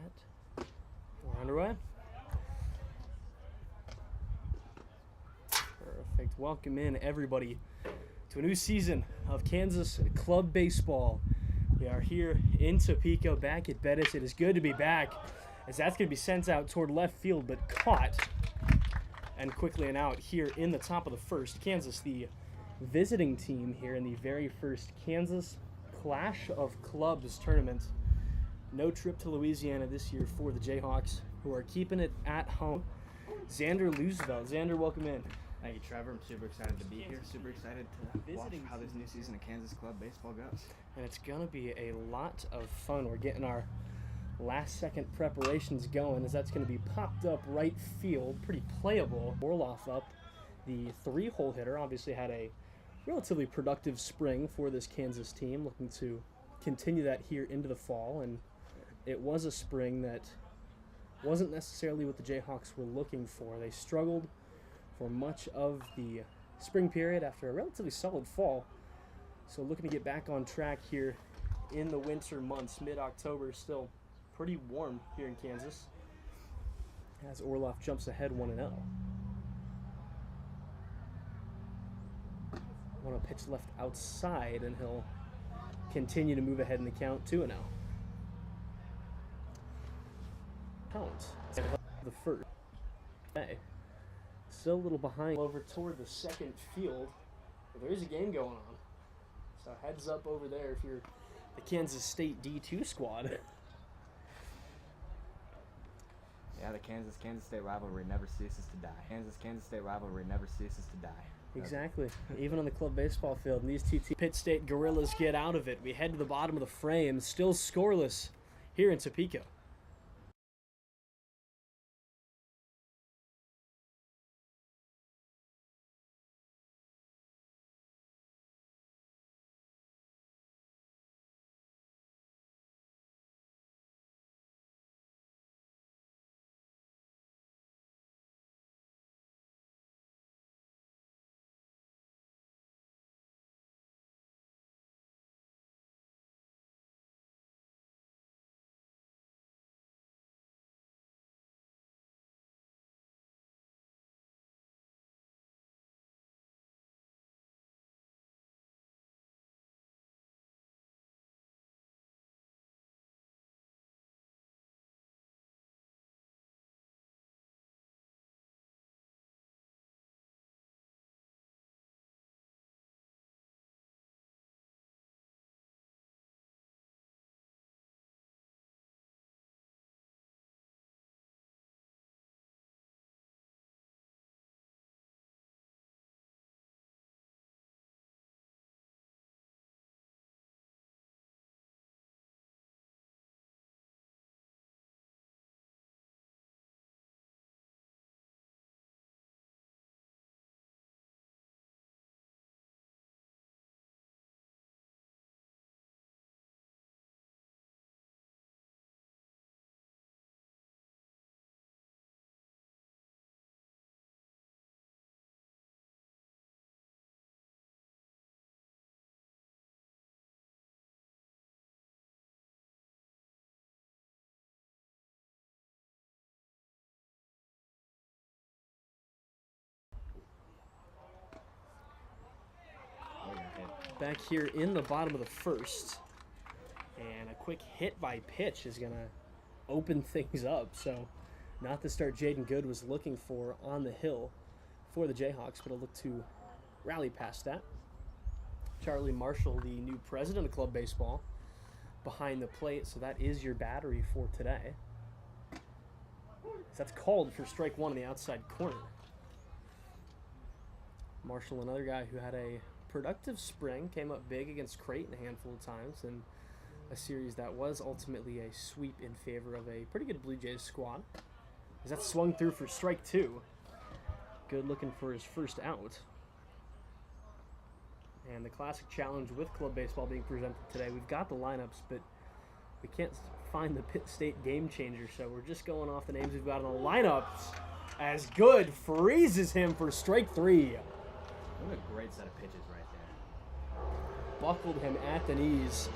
set. We're underway. Perfect. Welcome in, everybody, to a new season of Kansas Club Baseball. We are here in Topeka, back at Bettis. It is good to be back, as that's going to be sent out toward left field, but caught and quickly and out here in the top of the first. Kansas, the visiting team here in the very first Kansas Clash of Clubs tournament. No trip to Louisiana this year for the Jayhawks, who are keeping it at home. Xander Loosevelt. Xander, welcome in. Thank you, Trevor. I'm super excited to be here. Super excited to watch how this new season of Kansas Club Baseball goes. And it's going to be a lot of fun. We're getting our last-second preparations going, as that's going to be popped up right field. Pretty playable. Orloff up, the three-hole hitter. Obviously had a relatively productive spring for this Kansas team, looking to continue that here into the fall. And it was a spring that wasn't necessarily what the Jayhawks were looking for. They struggled for much of the spring period after a relatively solid fall. So looking to get back on track here in the winter months. Mid-October, still pretty warm here in Kansas, as Orloff jumps ahead 1-0. Want to pitch left outside, and he'll continue to move ahead in the count 2-0. Count the first. Okay. Still a little behind over toward the second field, but there is a game going on. So heads up over there if you're the Kansas State D2 squad. Yeah, the Kansas State rivalry never ceases to die. Kansas State rivalry never ceases to die. Exactly. Even on the club baseball field, and these two Pitt State Gorillas get out of it. We head to the bottom of the frame, still scoreless here in Topeka. Back here in the bottom of the first, and a quick hit by pitch is going to open things up. So not the start Jaden Good was looking for on the hill for the Jayhawks, but it'll look to rally past that. Charlie Marshall, the new president of club baseball, behind the plate, so that is your battery for today. That's called for strike one in the outside corner. Marshall, another guy who had a productive spring, came up big against Creighton a handful of times in a series that was ultimately a sweep in favor of a pretty good Blue Jays squad. As that swung through for strike two. Good looking for his first out. And the classic challenge with club baseball being presented today. We've got the lineups, but we can't find the Pitt State game changer, so we're just going off the names we've got in the lineups. As Good freezes him for strike three. What a great set of pitches right there. Buckled him at the knees,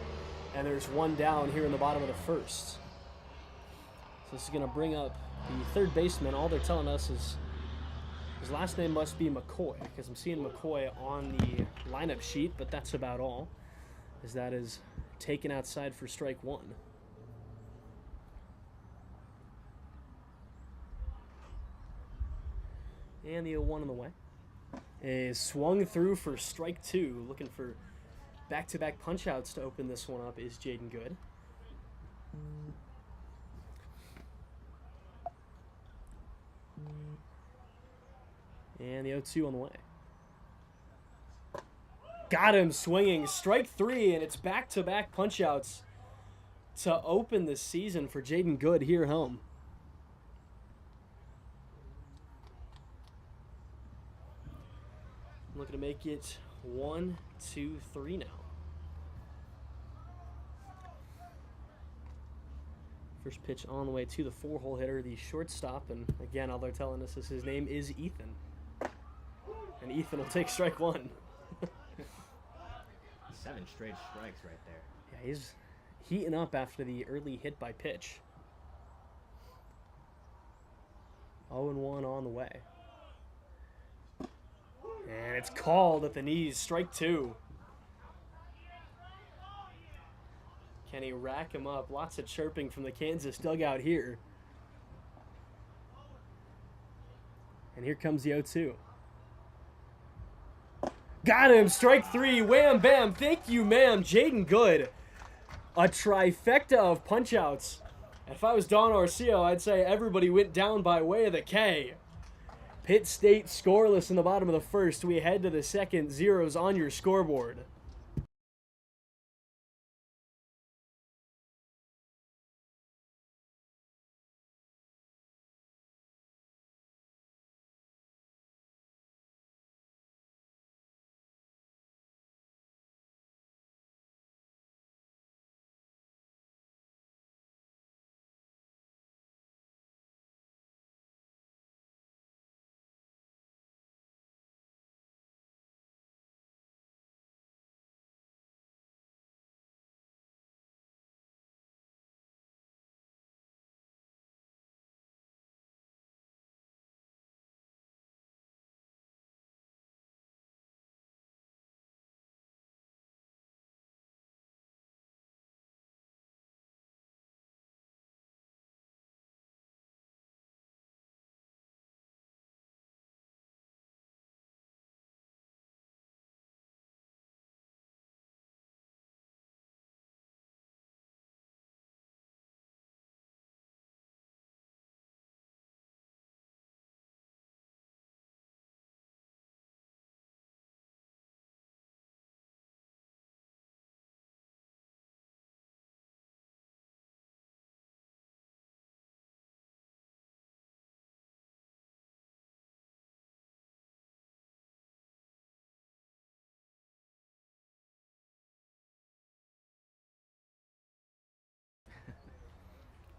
and there's one down here in the bottom of the first. So this is going to bring up the third baseman. All they're telling us is his last name must be McCoy, because I'm seeing McCoy on the lineup sheet, but that's about all, as that is taken outside for strike one. And the 0-1 on the way. Is swung through for strike two. Looking for back-to-back punch-outs to open this one up is Jaden Good. And the 0-2 on the way. Got him swinging. Strike three, and it's back-to-back punch-outs to open the season for Jaden Good here at home. Looking to make it 1, 2, 3 now. First pitch on the way to the 4-hole hitter, the shortstop, and again, all they're telling us is his name is Ethan. And Ethan will take strike one. 7 straight strikes right there. Yeah, he's heating up after the early hit by pitch. 0-1 on the way. And it's called at the knees, strike two. Can he rack him up? Lots of chirping from the Kansas dugout here. And here comes the 0-2. Got him, strike three, wham, bam, thank you, ma'am, Jaden Good. A trifecta of punch-outs. If I was Don Orsillo, I'd say everybody went down by way of the K. Pitt State scoreless in the bottom of the first. We head to the second. Zeros on your scoreboard.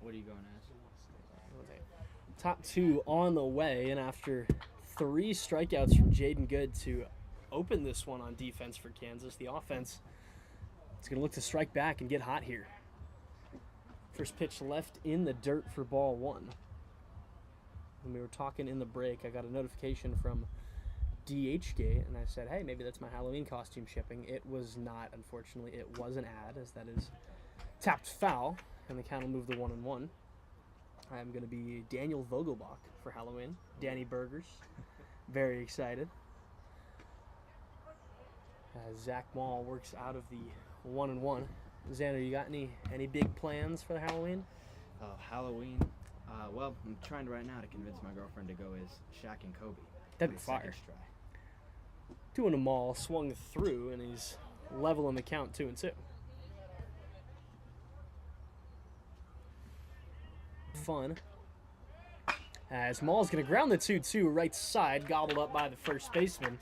What are you going as? Top two on the way, and after 3 strikeouts from Jaden Good to open this one on defense for Kansas, the offense is going to look to strike back and get hot here. First pitch left in the dirt for ball one. When we were talking in the break, I got a notification from DHgate, and I said, hey, maybe that's my Halloween costume shipping. It was not, unfortunately. It was an ad, as that is tapped foul, and the count will move to 1-1. I'm going to be Daniel Vogelbach for Halloween. Danny Burgers. Very excited. Zach Mall works out of the 1-1. Xander, you got any big plans for the Halloween? Halloween? Well, I'm trying right now to convince my girlfriend to go as Shaq and Kobe. That'd be fire. Doing them all, swung through, and he's leveling the count 2-2. Fun. As Maul's going to ground the 2-2 right side, gobbled up by the first baseman.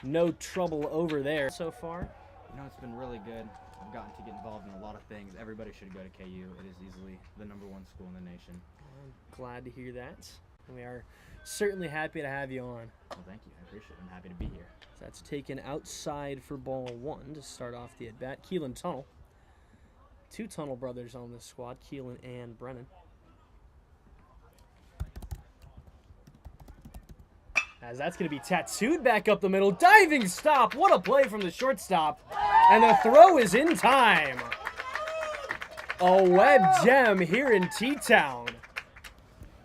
No trouble over there so far. You know, it's been really good. I've gotten to get involved in a lot of things. Everybody should go to KU. It is easily the #1 school in the nation. I'm glad to hear that. And we are certainly happy to have you on. Well, thank you. I appreciate it. I'm happy to be here. So that's taken outside for ball one to start off the at-bat. Keelan Tunnel. 2 Tunnel brothers on this squad, Keelan and Brennan. As that's going to be tattooed back up the middle. Diving stop. What a play from the shortstop. And the throw is in time. A web gem here in T-Town.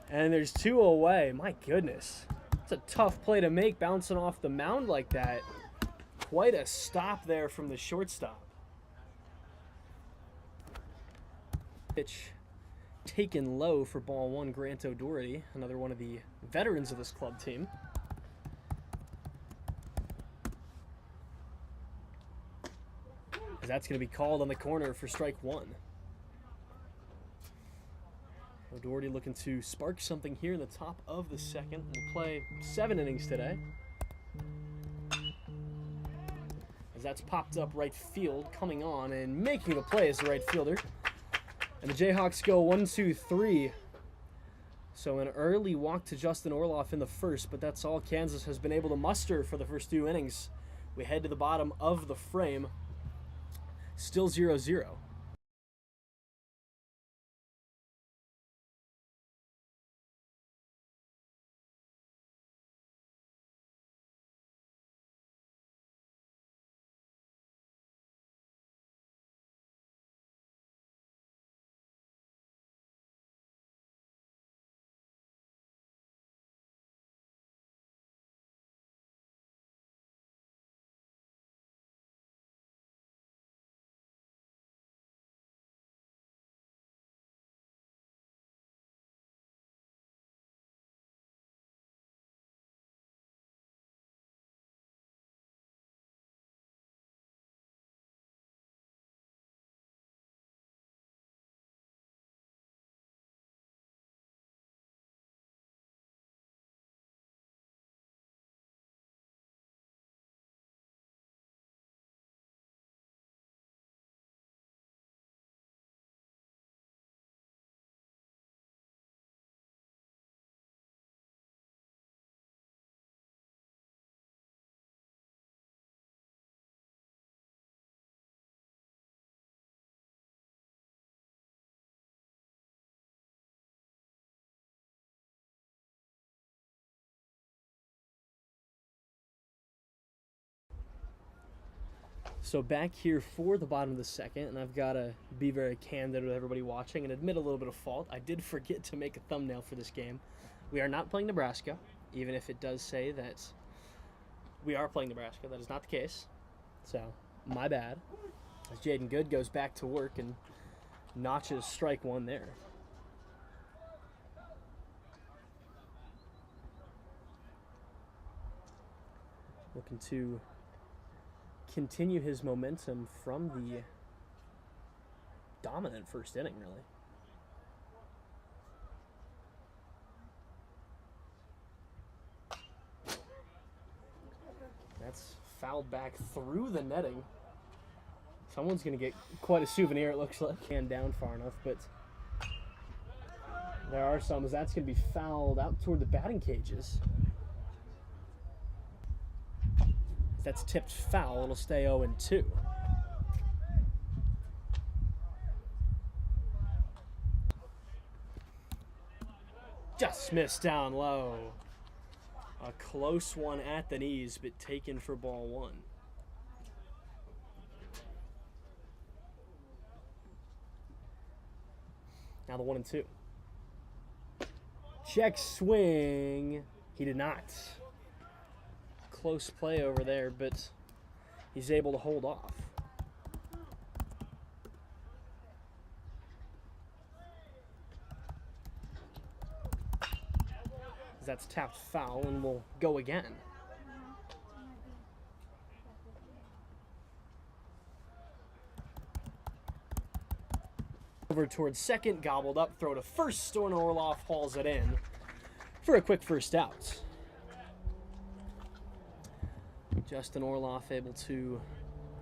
And there's 2 away. My goodness. It's a tough play to make, bouncing off the mound like that. Quite a stop there from the shortstop. Pitch taken low for ball 1, Grant O'Doherty, another one of the veterans of this club team. That's going to be called on the corner for strike 1. O'Doherty looking to spark something here in the top of the second. We'll play 7 innings today. As that's popped up right field, coming on and making the play as the right fielder. And the Jayhawks go 1-2-3. So an early walk to Justin Orloff in the first, but that's all Kansas has been able to muster for the first 2 innings. We head to the bottom of the frame. Still 0-0. So back here for the bottom of the second, and I've got to be very candid with everybody watching and admit a little bit of fault. I did forget to make a thumbnail for this game. We are not playing Nebraska, even if it does say that we are playing Nebraska. That is not the case. So, my bad. As Jaden Good goes back to work and notches strike 1 there. Looking to continue his momentum from the dominant first inning, really. That's fouled back through the netting. Someone's going to get quite a souvenir, it looks like. And down far enough, but there are some, as that's going to be fouled out toward the batting cages. That's tipped foul. It'll stay 0-2. Just missed down low. A close one at the knees, but taken for ball 1. Now the 1-2. Check swing. He did not. Close play over there, but he's able to hold off. That's tapped foul and will go again. Over towards second, gobbled up, throw to first. Storn Orloff hauls it in for a quick first out. Justin Orloff able to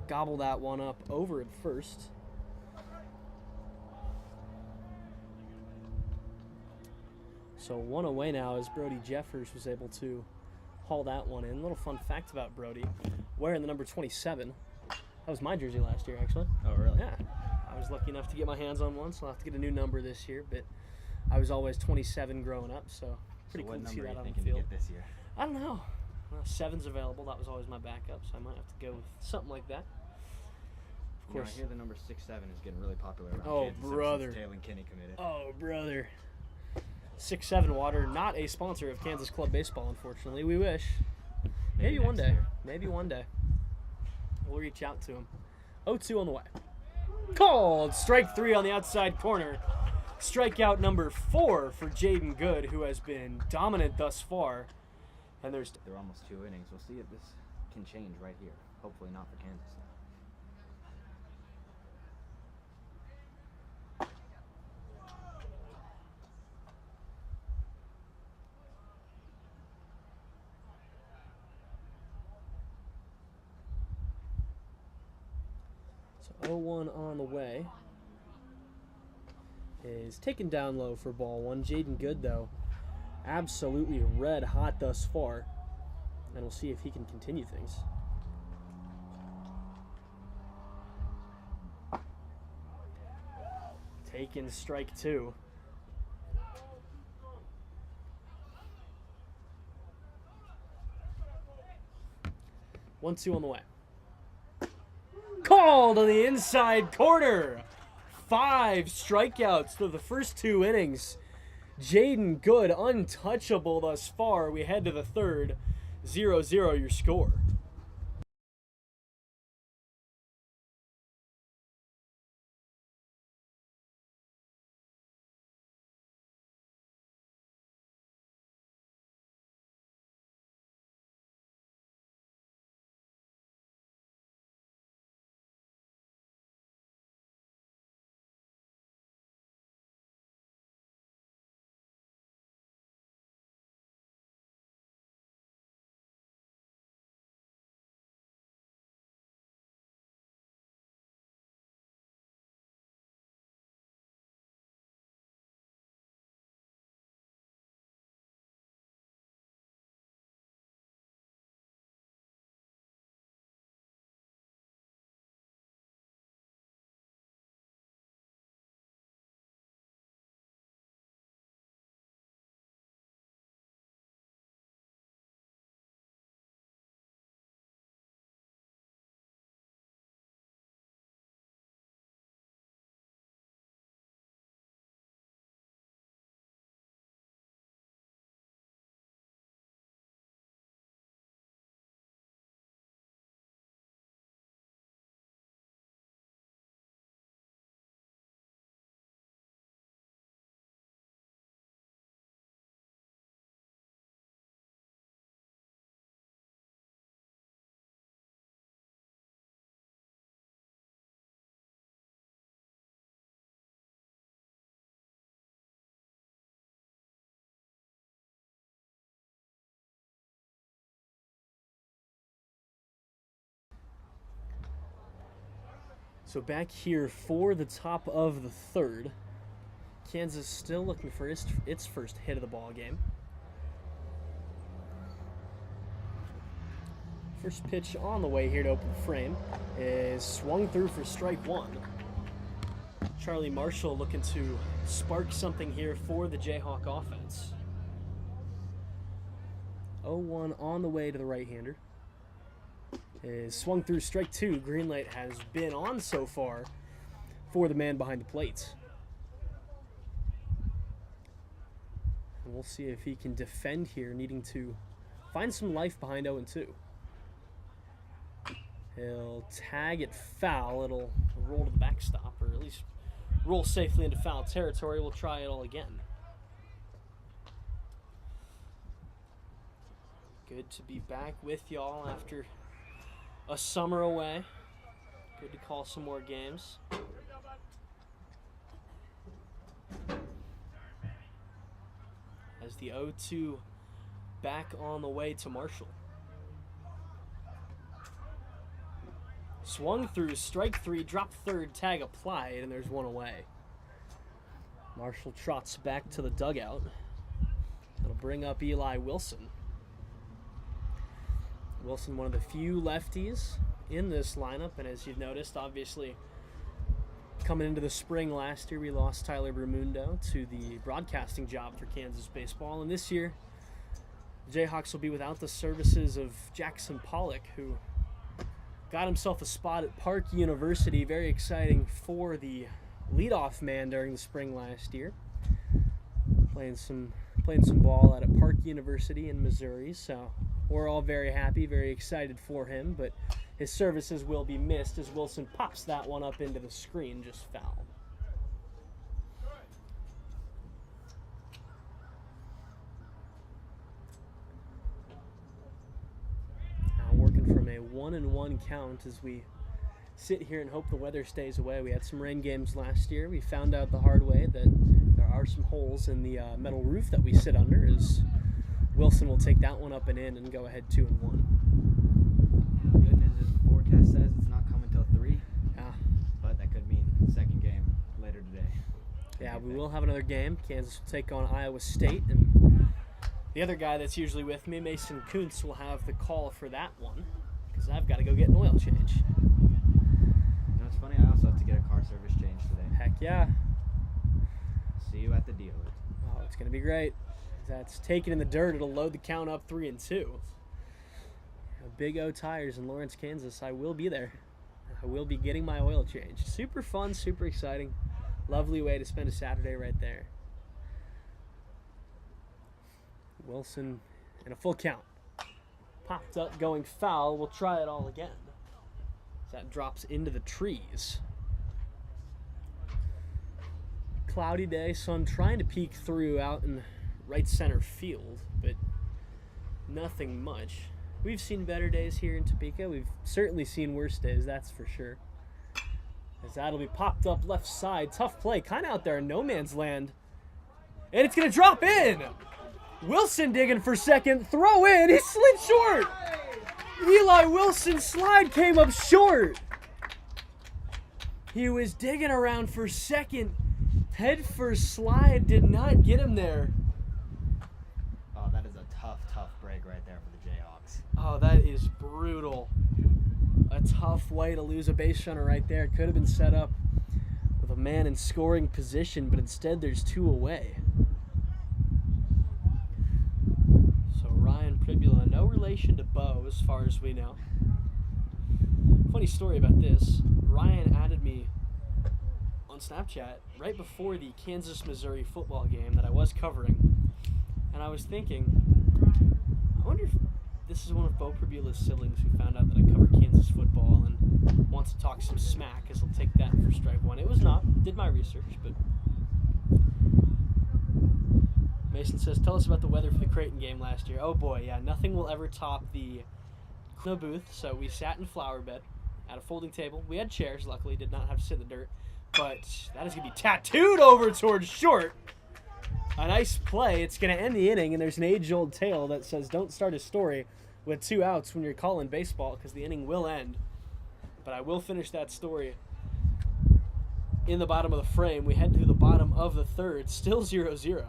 gobble that one up over at first. So 1 away now as Brody Jeffers was able to haul that one in. Little fun fact about Brody, wearing the number 27. That was my jersey last year, actually. Oh, really? Yeah. I was lucky enough to get my hands on one, so I'll have to get a new number this year. But I was always 27 growing up, so pretty cool to see that on the field. What number are you thinking to get this year? I don't know. Seven's available. That was always my backup, so I might have to go with something like that. Of course. I hear the number 6-7 is getting really popular around Oh, Kansas brother. since Taylor and Kinney committed. Oh, brother. 6-7 Water, not a sponsor of Kansas Club Baseball, unfortunately. We wish. Maybe one next day. year. Maybe one day. We'll reach out to him. 0-2 on the way. Called. Strike 3 on the outside corner. Strikeout number 4 for Jaden Good, who has been dominant thus far. And there's They're almost 2 innings. We'll see if this can change right here. Hopefully not for Kansas. So 0-1 on the way. Is taken down low for ball 1. Jaden Good, though, absolutely red hot thus far. And we'll see if he can continue things. Taken strike 2. One, 2 on the way. Called on the inside corner. 5 strikeouts through the first 2 innings. Jaden Good, untouchable thus far. We head to the third. 0-0 your score. So back here for the top of the third. Kansas still looking for its first hit of the ball game. First pitch on the way here to open the frame is swung through for strike 1. Charlie Marshall looking to spark something here for the Jayhawk offense. 0-1 on the way to the right-hander. Is swung through strike 2. Green light has been on so far for the man behind the plate. And we'll see if he can defend here, needing to find some life behind 0-2. He'll tag it foul. It'll roll to the backstop, or at least roll safely into foul territory. We'll try it all again. Good to be back with y'all after a summer away. Good to call some more games. As the 0-2 back on the way to Marshall. Swung through, strike 3, drop third, tag applied, and there's 1 away. Marshall trots back to the dugout. That'll bring up Eli Wilson. Wilson, one of the few lefties in this lineup, and as you've noticed, obviously, coming into the spring last year, we lost Tyler Bermundo to the broadcasting job for Kansas baseball, and this year, The Jayhawks will be without the services of Jackson Pollock, who got himself a spot at Park University. Very exciting for the leadoff man during the spring last year. Playing some ball out at Park University in Missouri. So we're all very happy, very excited for him. But his services will be missed as Wilson pops that one up into the screen, just foul. Now working from a 1-1 count as we sit here and hope the weather stays away. We had some rain games last year. We found out the hard way that there are some holes in the metal roof that we sit under, as Wilson will take that one up and in and go ahead 2-1. Good news is the forecast says it's not coming till 3. Yeah. But that could mean second game later today. Yeah, we will have another game. Kansas will take on Iowa State, and the other guy that's usually with me, Mason Kuntz, will have the call for that one because I've got to go get an oil change. You know, it's funny, I also have to get a car service change today. Heck yeah. See you at the dealer. Oh, it's going to be great. That's taken in the dirt. It'll load the count up 3-2. Big O Tires in Lawrence, Kansas. I will be there. I will be getting my oil changed. Super fun, super exciting. Lovely way to spend a Saturday right there. Wilson in a full count. Popped up, going foul. We'll try it all again. That drops into the trees. Cloudy day, sun trying to peek through out in right center field, but nothing much. We've seen better days here in Topeka. We've certainly seen worse days, that's for sure. As that'll be popped up left side. Tough play, kind of out there in no man's land. And it's going to drop in. Wilson digging for second. Throw in. He slid short. Eli Wilson's slide came up short. He was digging around for second. Head first slide did not get him there. Oh, that is a tough break right there for the Jayhawks. Oh, that is brutal. A tough way to lose a base runner right there. Could have been set up with a man in scoring position, but instead there's 2 away. So Ryan Pribula, no relation to Bo as far as we know. Funny story about this. Ryan added me on Snapchat right before the Kansas-Missouri football game that I was covering. And I was thinking, I wonder if this is one of Bo Pribula's siblings who found out that I cover Kansas football and wants to talk some smack, because he'll take that for strike one. It was not. Did my research, but Mason says, tell us about the weather for the Creighton game last year. Oh boy, yeah, nothing will ever top the booth. So we sat in flower bed at a folding table. We had chairs, luckily, did not have to sit in the dirt. But that is going to be tattooed over towards short. A nice play. It's going to end the inning, and there's an age-old tale that says don't start a story with 2 outs when you're calling baseball, because the inning will end. But I will finish that story in the bottom of the frame. We head to the bottom of the third, still 0-0.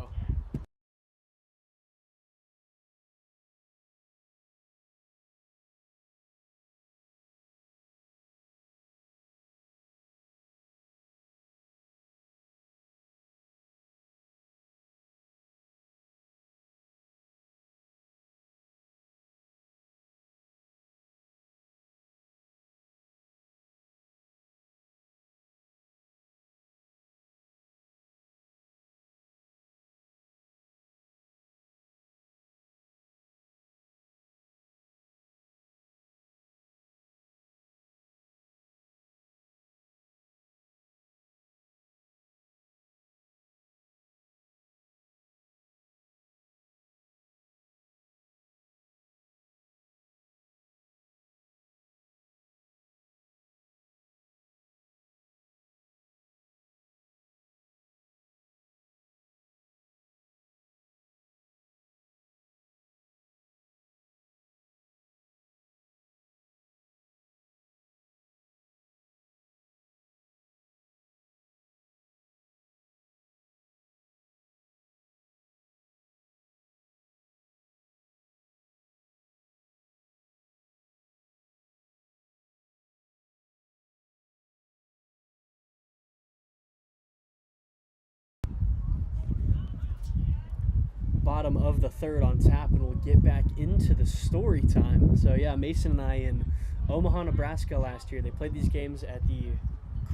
bottom of the third on tap, and we'll get back into the story time. So yeah, Mason and I in Omaha, Nebraska last year. They played these games at the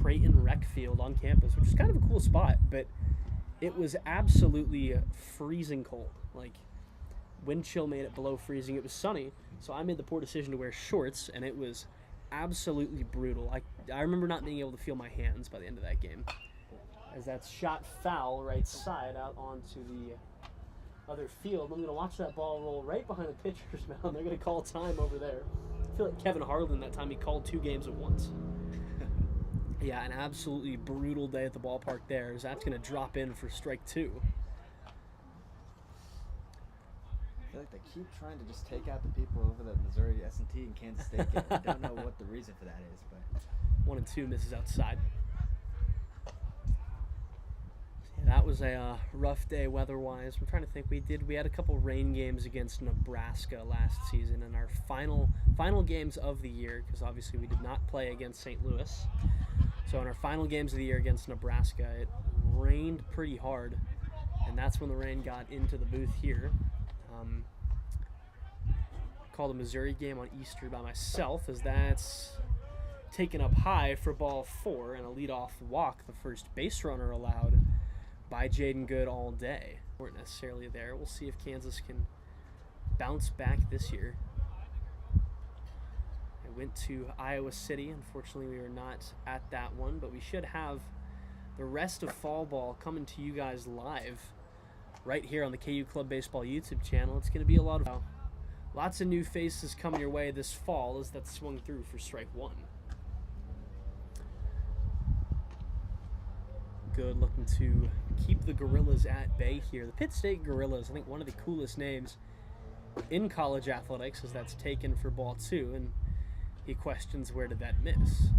Creighton Rec Field on campus, which is kind of a cool spot, but it was absolutely freezing cold. Like, wind chill made it below freezing. It was sunny, so I made the poor decision to wear shorts, and it was absolutely brutal. I remember not being able to feel my hands by the end of that game, as that's shot foul right side out onto the other field. I'm going to watch that ball roll right behind the pitcher's mound. They're going to call time over there. I feel like Kevin Harlan that time. He called 2 games at once. Yeah, an absolutely brutal day at the ballpark there, as that's going to drop in for strike 2. I feel like they keep trying to just take out the people over the Missouri S&T and Kansas State game. I don't know what the reason for that is, but 1 and 2 misses outside. Yeah, that was a rough day weather-wise. I'm trying to think. We had a couple rain games against Nebraska last season, and our final games of the year, because obviously we did not play against St. Louis. So in our final games of the year against Nebraska, it rained pretty hard, and that's when the rain got into the booth here. Called a Missouri game on Easter by myself, as that's taken up high for ball 4 and a leadoff walk, the first base runner allowed by Jaden Good all day. Weren't necessarily there. We'll see if Kansas can bounce back this year. I went to Iowa City. Unfortunately, we were not at that one, but we should have the rest of fall ball coming to you guys live right here on the KU Club Baseball YouTube channel. It's going to be a lot of lots of new faces coming your way this fall, as that swung through for strike 1. Good, looking to keep the Gorillas at bay here. The Pitt State Gorillas, I think one of the coolest names in college athletics, as that's taken for ball 2, and he questions where did that miss.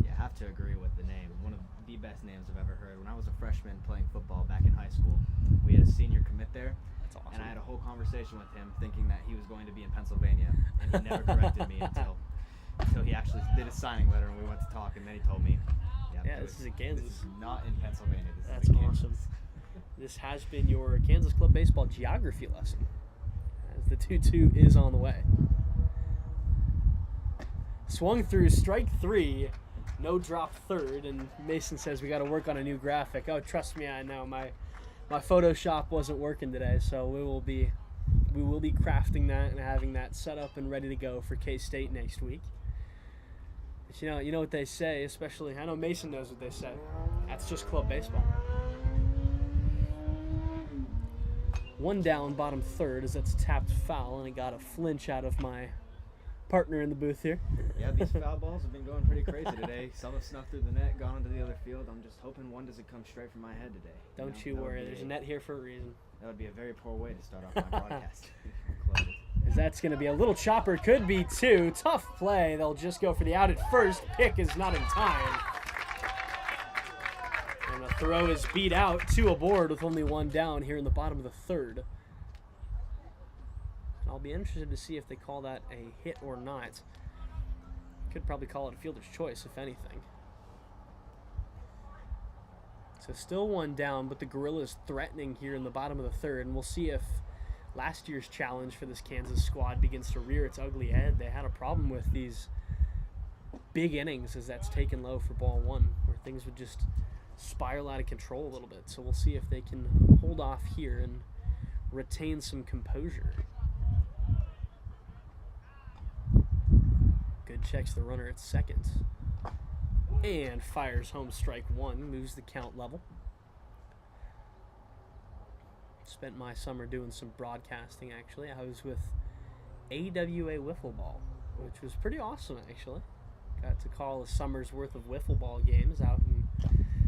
yeah, I have to agree with the name. One of the best names I've ever heard. When I was a freshman playing football back in high school, we had a senior commit there. That's awesome. And I had a whole conversation with him thinking that he was going to be in Pennsylvania, and he never corrected me until he actually did a signing letter and we went to talk, and then he told me, yeah, this is in Kansas. This is not in Pennsylvania. That's is in Kansas. awesome. This has been your Kansas Club Baseball geography lesson, as the 2-2 is on the way. Swung through strike 3, no drop third, and Mason says we got to work on a new graphic. Oh, trust me, I know my Photoshop wasn't working today, so we will be crafting that and having that set up and ready to go for K-State next week. But you know what they say, especially I know Mason knows what they say. That's just club baseball. 1 down, bottom third, as that's tapped foul, and I got a flinch out of my partner in the booth here. Yeah, these foul balls have been going pretty crazy today. Some have snuck through the net, gone into the other field. I'm just hoping one doesn't come straight from my head today. Don't you worry, there's a net here for a reason. That would be a very poor way to start off my broadcast. Close it. As that's going to be a little chopper, could be 2. Tough play. They'll just go for the out at first. Pick is not in time. And the throw is beat out, 2 aboard with only 1 down here in the bottom of the third. And I'll be interested to see if they call that a hit or not. Could probably call it a fielder's choice, if anything. So still 1 down, but the Gorillas threatening here in the bottom of the third. And we'll see if last year's challenge for this Kansas squad begins to rear its ugly head. They had a problem with these big innings, as that's taken low for ball 1, where things would just spiral out of control a little bit. So we'll see if they can hold off here and retain some composure. Good checks the runner at second. And fires home strike 1, moves the count level. Spent my summer doing some broadcasting, actually. I was with AWA Wiffle Ball, which was pretty awesome, actually. Got to call a summer's worth of wiffle ball games out in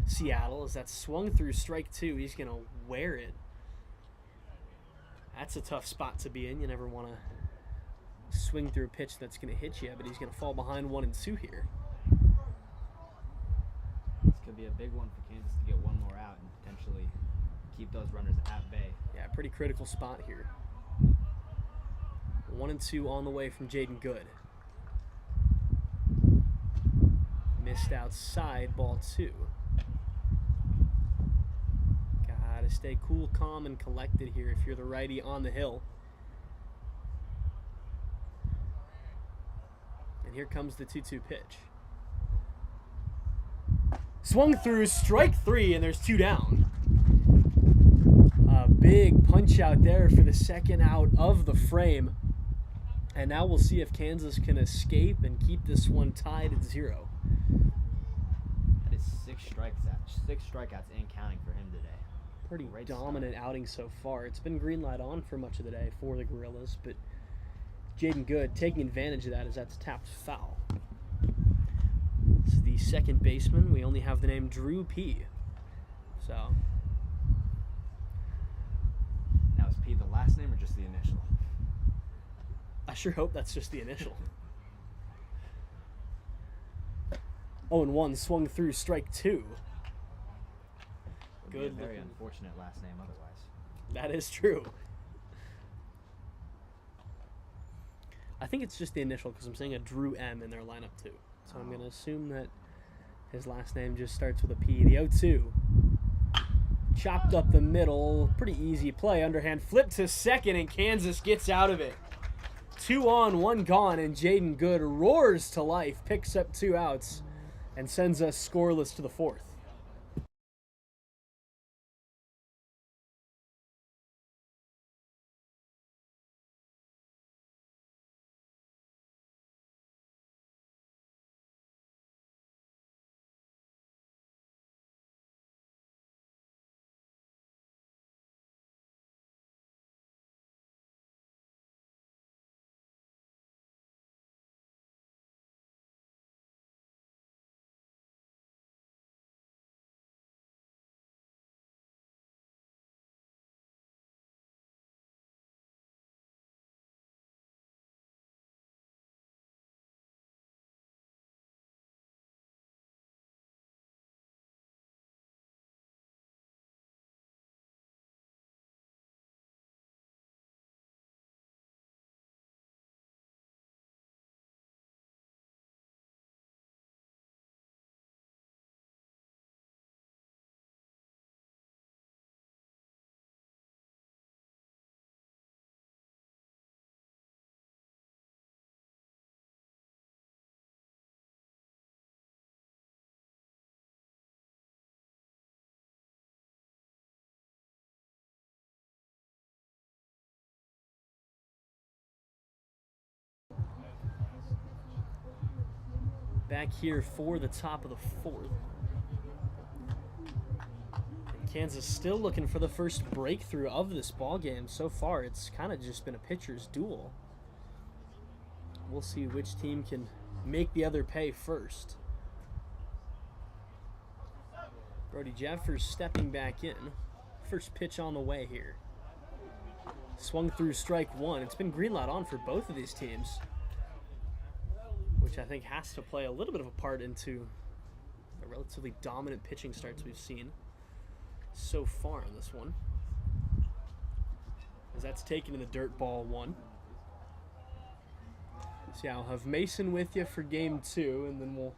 Seattle, as that swung through strike 2. He's going to wear it. That's a tough spot to be in. You never want to swing through a pitch that's going to hit you, but he's going to fall behind 1 and 2 here. This could be a big one for Kansas to get one more out and potentially keep those runners at bay. Yeah, pretty critical spot here. 1 and 2 on the way from Jaden Good. Missed outside, ball 2. Gotta stay cool, calm, and collected here if you're the righty on the hill. And here comes the 2-2 pitch. Swung through, strike 3, and there's 2 down. A big punch out there for the second out of the frame. And now we'll see if Kansas can escape and keep this one tied at 0. That is 6 strikeouts and counting for him today. Pretty dominant outing so far. It's been green light on for much of the day for the Gorillas, but Jaden Good taking advantage of that as that's tapped foul. This is the second baseman. We only have the name Drew P. So. Now, is P the last name or just the initial? I sure hope that's just the initial. 0-1, swung through, strike 2. Would Good. Be a very unfortunate last name otherwise. That is true. I think it's just the initial because I'm seeing a Drew M in their lineup too. So I'm going to assume that his last name just starts with a P. The 0-2. Chopped up the middle. Pretty easy play. Underhand flip to second, and Kansas gets out of it. 2 on, 1 gone, and Jaden Good roars to life, picks up 2 outs, and sends us scoreless to the 4th. Back here for the top of the 4th. Kansas still looking for the first breakthrough of this ball game. So far, it's kind of just been a pitcher's duel. We'll see which team can make the other pay first. Brody Jeffers stepping back in. First pitch on the way here. Swung through, strike 1. It's been green light on for both of these teams, which I think has to play a little bit of a part into the relatively dominant pitching starts we've seen so far in this one. As that's taken in the dirt, ball 1. So yeah, I'll have Mason with you for game 2, and then we'll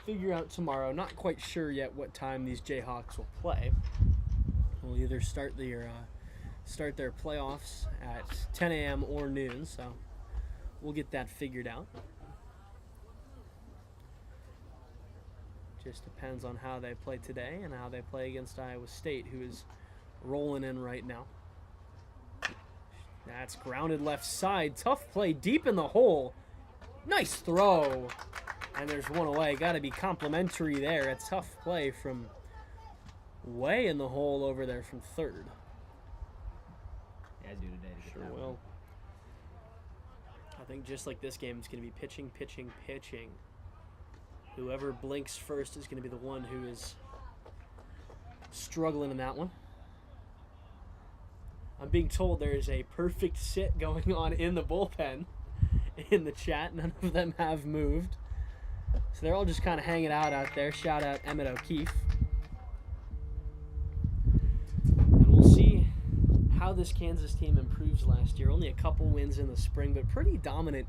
figure out tomorrow. Not quite sure yet what time these Jayhawks will play. We'll either start their playoffs at 10 a.m. or noon, so we'll get that figured out. Just depends on how they play today and how they play against Iowa State, who is rolling in right now. That's grounded left side. Tough play deep in the hole. Nice throw. And there's one away. Got to be complimentary there. A tough play from way in the hole over there from third. Yeah, I do today. Sure will. I think just like this game, it's going to be pitching, pitching, pitching. Whoever blinks first is going to be the one who is struggling in that one. I'm being told there is a perfect sit going on in the bullpen in the chat. None of them have moved. So they're all just kind of hanging out there. Shout out Emmett O'Keefe. And we'll see how this Kansas team improves last year. Only a couple wins in the spring, but pretty dominant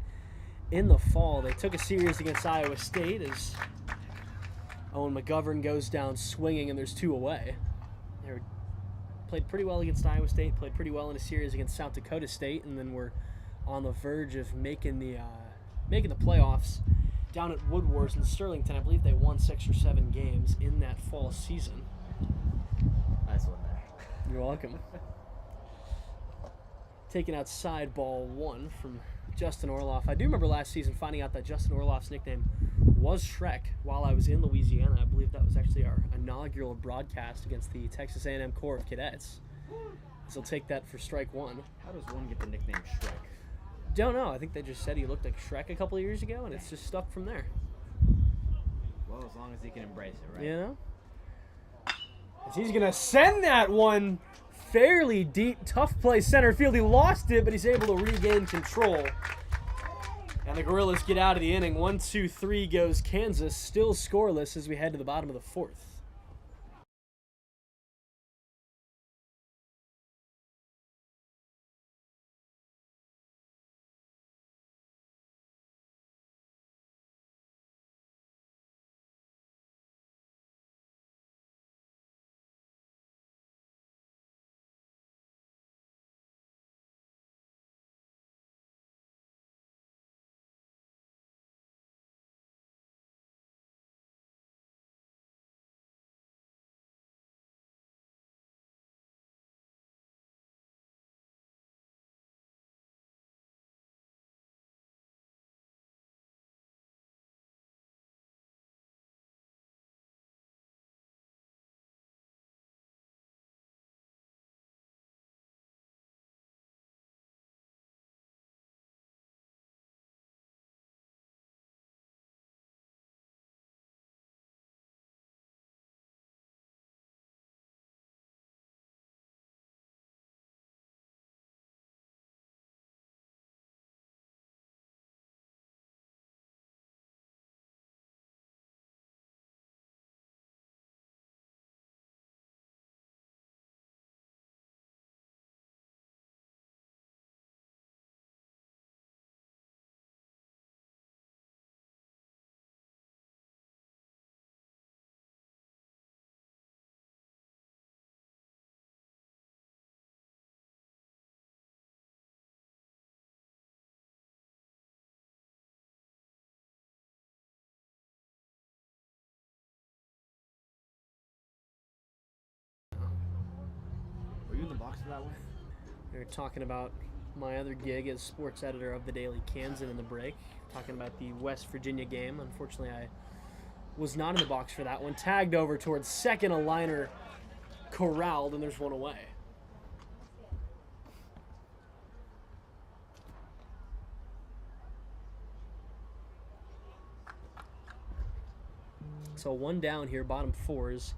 in the fall. They took a series against Iowa State as Owen McGovern goes down swinging, and there's 2 away. They're played pretty well against Iowa State, played pretty well in a series against South Dakota State, and then we're on the verge of making the playoffs down at Wood Wars in Sterlington. I believe they won 6 or 7 games in that fall season. Nice one there. You're welcome. Taking out side ball 1 from Justin Orloff. I do remember last season finding out that Justin Orloff's nickname was Shrek while I was in Louisiana. I believe that was actually our inaugural broadcast against the Texas A&M Corps of Cadets. So take that for strike 1. How does one get the nickname Shrek? Don't know. I think they just said he looked like Shrek a couple of years ago, and it's just stuck from there. Well, as long as he can embrace it, right? You know? As he's going to send that one fairly deep, tough play center field. He lost it, but he's able to regain control. And the Gorillas get out of the inning. 1-2-3 goes Kansas, still scoreless as we head to the bottom of the 4th. Were you in the box for that one? We were talking about my other gig as sports editor of the Daily Kansan in the break, talking about the West Virginia game. Unfortunately, I was not in the box for that one. Tagged over towards second, a liner corralled, and there's one away. So one down here, bottom 4s.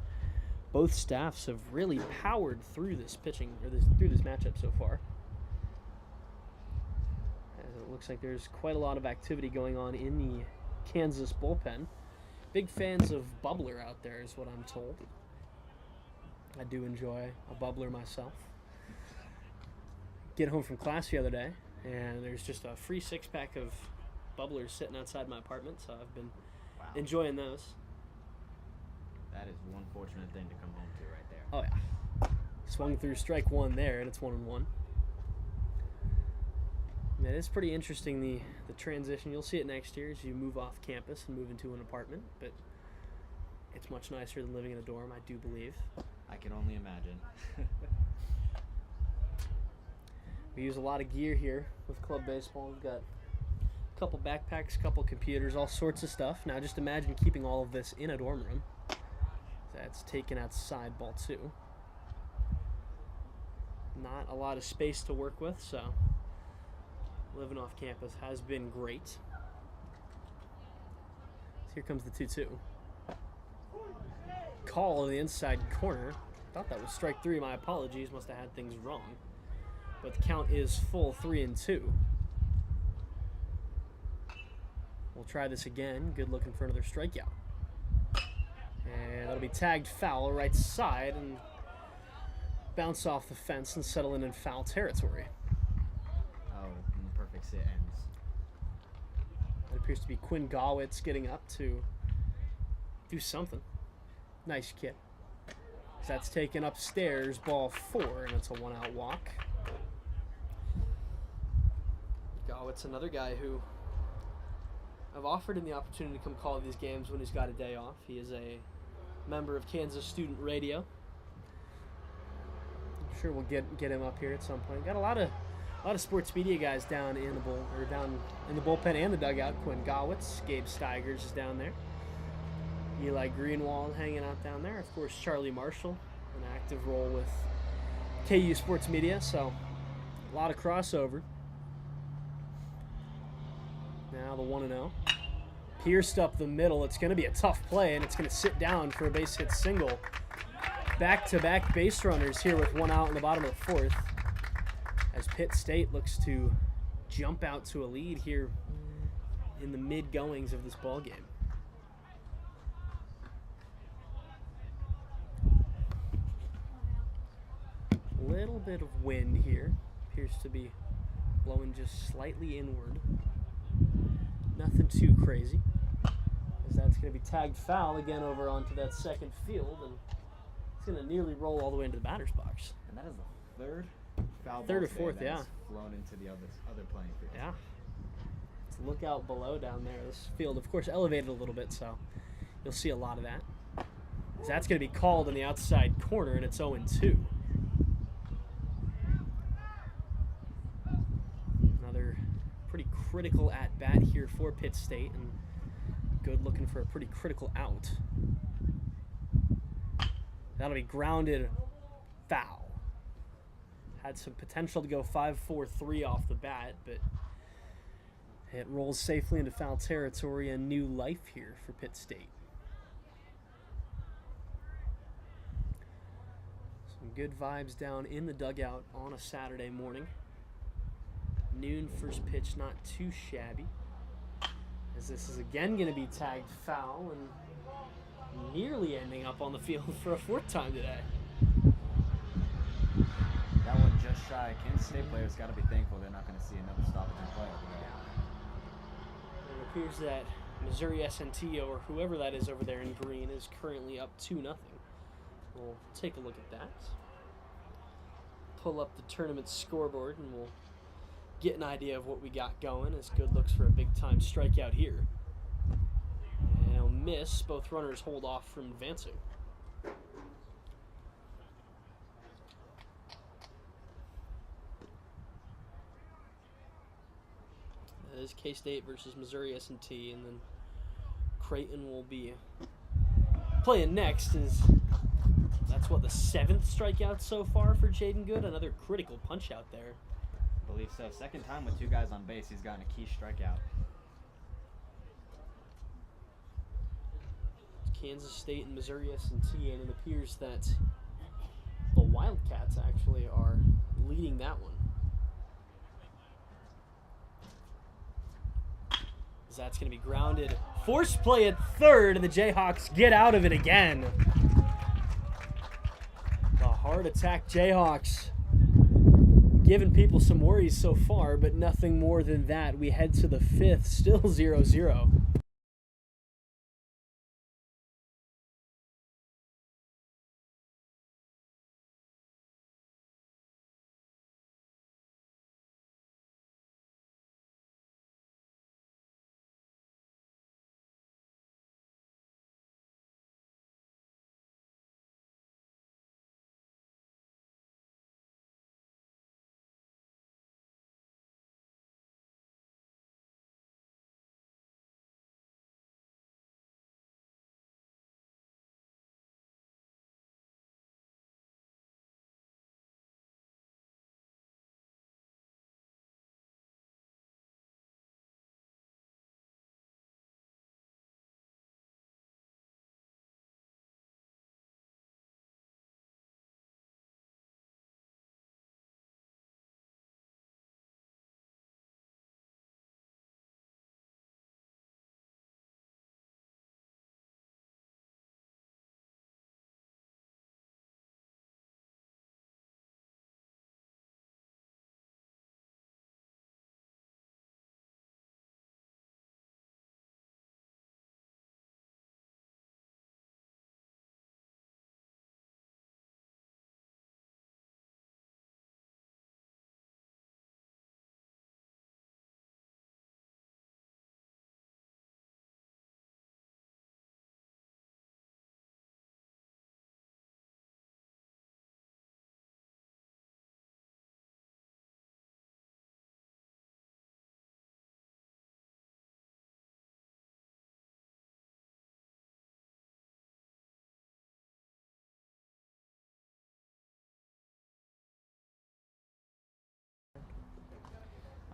Both staffs have really powered through this pitching, or through this matchup so far. As it looks like there's quite a lot of activity going on in the Kansas bullpen. Big fans of bubbler out there is what I'm told. I do enjoy a bubbler myself. Get home from class the other day, and there's just a free 6-pack of bubblers sitting outside my apartment, so I've been enjoying those. That is one fortunate thing to come home to right there. Oh, yeah. Swung through strike 1 there, and it's 1-1. It is pretty interesting, the transition. You'll see it next year as you move off campus and move into an apartment, but it's much nicer than living in a dorm, I do believe. I can only imagine. We use a lot of gear here with club baseball. We've got a couple backpacks, a couple computers, all sorts of stuff. Now just imagine keeping all of this in a dorm room. That's taken outside ball 2. Not a lot of space to work with, so living off campus has been great. So here comes the 2-2. Call in the inside corner. Thought that was strike 3. My apologies. Must have had things wrong. But the count is full 3-2. We'll try this again. Good looking for another strikeout. And that'll be tagged foul right side and bounce off the fence and settle in foul territory. Oh, and the perfect sit ends. It appears to be Quinn Gawitz getting up to do something. Nice kid. That's taken upstairs, ball 4, and it's a 1-out walk. It's another guy who I've offered him the opportunity to come call these games when he's got a day off. He is a member of Kansas Student Radio. I'm sure we'll get him up here at some point. Got a lot of sports media guys down in the bullpen and the dugout. Quinn Gawitz, Gabe Steigers is down there. Eli Greenwald hanging out down there. Of course, Charlie Marshall, an active role with KU Sports Media. So a lot of crossover. Now the 1-0. Pierced up the middle. It's going to be a tough play, and it's going to sit down for a base hit single. Back-to-back base runners here with 1 out in the bottom of the 4th, as Pitt State looks to jump out to a lead here in the mid-goings of this ball game. Little bit of wind here. Appears to be blowing just slightly inward. Nothing too crazy, as that's going to be tagged foul again over onto that second field, and it's going to nearly roll all the way into the batter's box. And that is the third foul Third ball or fourth, today that yeah. has flown into the other playing field. Yeah. Let's look out below down there. This field, of course, elevated a little bit, so you'll see a lot of that. That's going to be called in the outside corner, and it's 0-2. Another pretty critical at-bat here for Pitt State, and Good looking for a pretty critical out. That'll be grounded foul. Had some potential to go 5-4-3 off the bat, but it rolls safely into foul territory and new life here for Pitt State. Some good vibes down in the dugout on a Saturday morning. Noon first pitch, not too shabby, as this is again going to be tagged foul and nearly ending up on the field for a fourth time today. That one just shy. Kansas State players got to be thankful they're not going to see another stoppage in play. It appears that Missouri S&T, or whoever that is over there in green, is currently up 2-0. We'll take a look at that. Pull up the tournament scoreboard and we'll get an idea of what we got going, as Good looks for a big-time strikeout here. And he'll miss. Both runners hold off from advancing. That is K-State versus Missouri S&T, and then Creighton will be playing next. That's what, the 7th strikeout so far for Jaden Good? Another critical punch out there. I believe so. Second time with 2 guys on base, he's gotten a key strikeout. Kansas State and Missouri S&T, and it appears that the Wildcats actually are leading that one. As that's going to be grounded. Force play at third, and the Jayhawks get out of it again. The heart attack Jayhawks giving people some worries so far, but nothing more than that. We head to the 5th, still 0-0.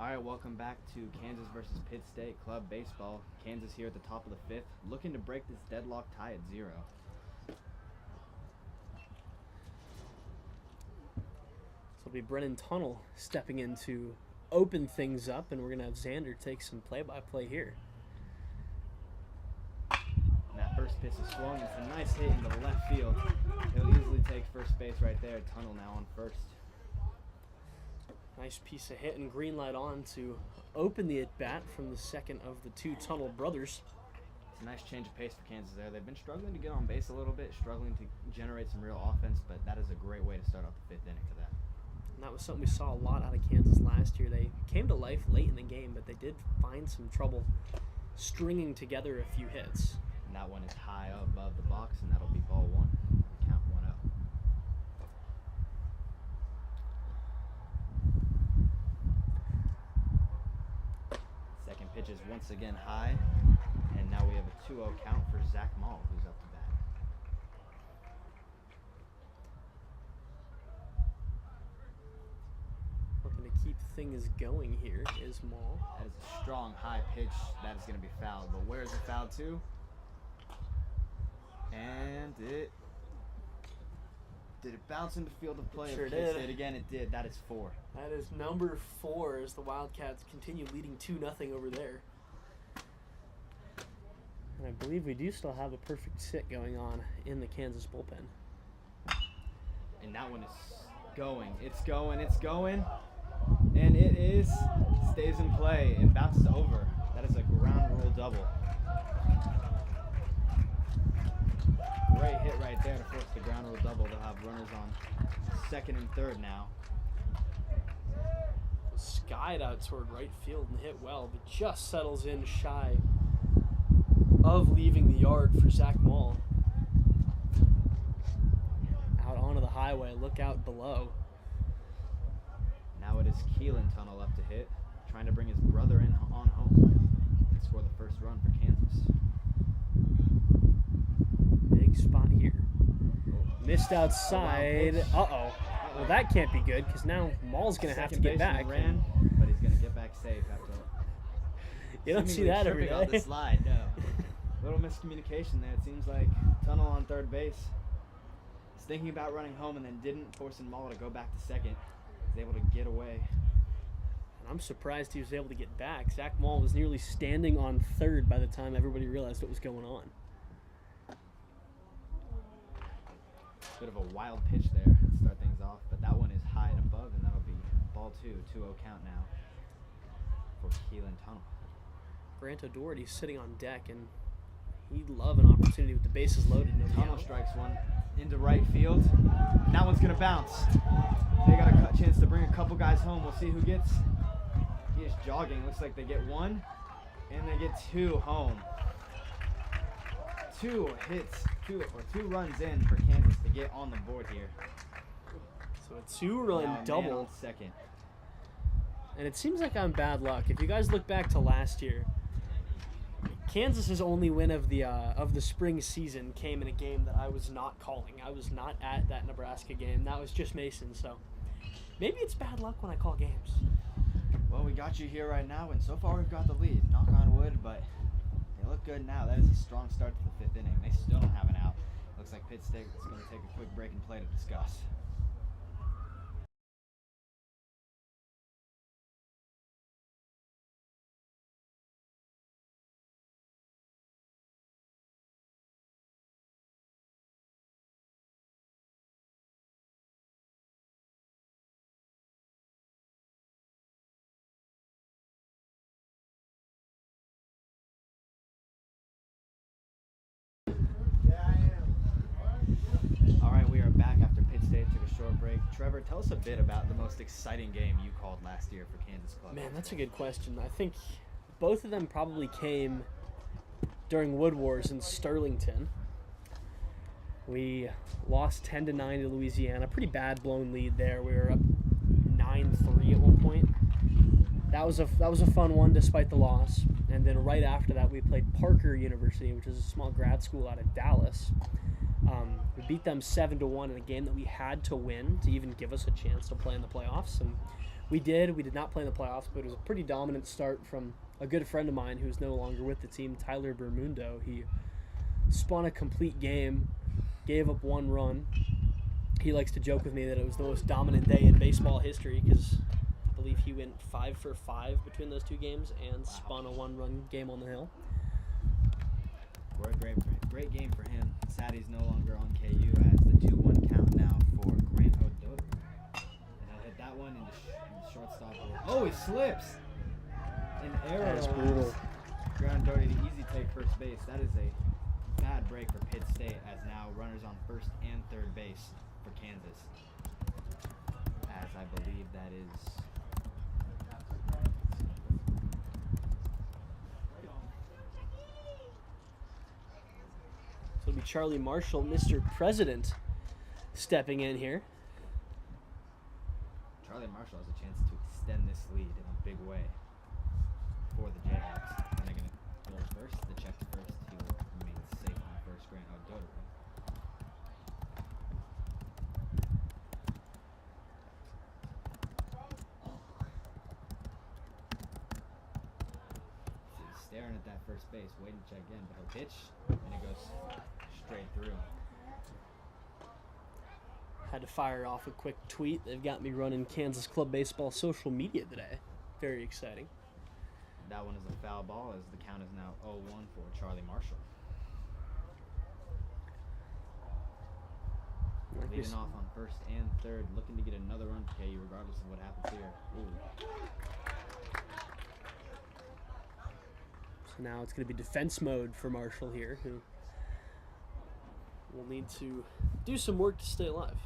All right, welcome back to Kansas versus Pitt State Club Baseball. Kansas here at the top of the 5th, looking to break this deadlock tie at 0. So it'll be Brennan Tunnel stepping in to open things up, and we're going to have Xander take some play-by-play here. And that first pitch is swung. It's a nice hit into left field. He'll easily take first base right there. Tunnel now on first. Nice piece of hit and green light on to open the at-bat from the second of the two Tunnel brothers. It's a nice change of pace for Kansas there. They've been struggling to get on base a little bit, struggling to generate some real offense, but that is a great way to start off the 5th inning to that. And that was something we saw a lot out of Kansas last year. They came to life late in the game, but they did find some trouble stringing together a few hits. And that one is high above the box, and that'll be ball 1. Count 1-0. Second pitch is once again high, and now we have a 2-0 count for Zach Mall, who's up to bat. Looking to keep things going here is Mall. That is a strong high pitch. That is going to be fouled, but where is it fouled to? And did it bounce into field of play? Sure did. It again, it did. That is 4. That is number 4 as the Wildcats continue leading 2-0 over there. And I believe we do still have a perfect sit going on in the Kansas bullpen. And that one is going. It's going. It's going. And it is. Stays in play. It bounces over. That is a ground rule double. Great hit right there to force the ground rule double. They'll have runners on second and third now. Skied out toward right field and hit well, but just settles in shy of leaving the yard for Zach Mall. Out onto the highway, look out below. Now it is Keelan Tunnel up to hit, trying to bring his brother in on home and score the first run for Kansas. Big spot here. Missed outside. Uh-oh. Well, that can't be good because now Mall's going to have to get back. Ran, but he's going to get back safe after. You don't see that every day. On the slide, no. Little miscommunication there. It seems like Tunnel on third base is thinking about running home and then didn't, forcing Mall to go back to second. He's able to get away. And I'm surprised he was able to get back. Zach Mall was nearly standing on third by the time everybody realized what was going on. Bit of a wild pitch there to start things off, but that one is high and above, and that'll be ball 2, 2-0 count now for Keelan Tunnel. Grant O'Doherty's sitting on deck, and he'd love an opportunity with the bases loaded. Tunnel strikes one into right field, and that one's going to bounce. They got a chance to bring a couple guys home. We'll see who gets. He is jogging. Looks like they get 1, and they get 2 home. 2 hits, 2 runs in for Kansas to get on the board here. So a 2-run double. On second. And it seems like I'm bad luck. If you guys look back to last year, Kansas's only win of the spring season came in a game that I was not calling. I was not at that Nebraska game. That was just Mason. So maybe it's bad luck when I call games. Well, we got you here right now, and so far we've got the lead. Knock on wood, but they look good now. That is a strong start to the 5th inning. They still don't have an out. Looks like Pitt State is going to take a quick break and play to discuss. Took a short break. Trevor, tell us a bit about the most exciting game you called last year for Kansas Club. Man, that's a good question. I think both of them probably came during Wood Wars in Sterlington. We lost 10-9 to Louisiana. Pretty bad blown lead there. We were up 9-3 at one point. That was a fun one despite the loss. And then right after that, we played Parker University, which is a small grad school out of Dallas. We beat them 7-1 in a game that we had to win to even give us a chance to play in the playoffs, and we did. We did not play in the playoffs, but it was a pretty dominant start from a good friend of mine who's no longer with the team, Tyler Bermundo. He spun a complete game, gave up 1 run. He likes to joke with me that it was the most dominant day in baseball history because I believe he went 5 for 5 between those 2 games and spun a 1-run game on the hill. What a great game for him. Sad he's no longer on KU as the 2-1 count now for Grant O'Doherty. And he'll hit that one in the shortstop. Oh, he slips! An error. That is brutal. Grant O'Doherty, the easy take first base. That is a bad break for Pitt State as now runners on first and third base for Kansas. As I believe that is... So it'll be Charlie Marshall, Mr. President, stepping in here. Charlie Marshall has a chance to extend this lead in a big way for the Jayhawks. And they're going to go first. The check to first. He will remain safe on first. Grant O'Doherty. So he's staring at that first base, waiting to check in, but he'll pitch, and it goes straight through. Had to fire off a quick tweet. They've got me running Kansas Club Baseball social media today. Very exciting. That one is a foul ball as the count is now 0-1 for Charlie Marshall. Leading off on first and third, looking to get another run for KU regardless of what happens here. Ooh. So now it's going to be defense mode for Marshall here, who will need to do some work to stay alive.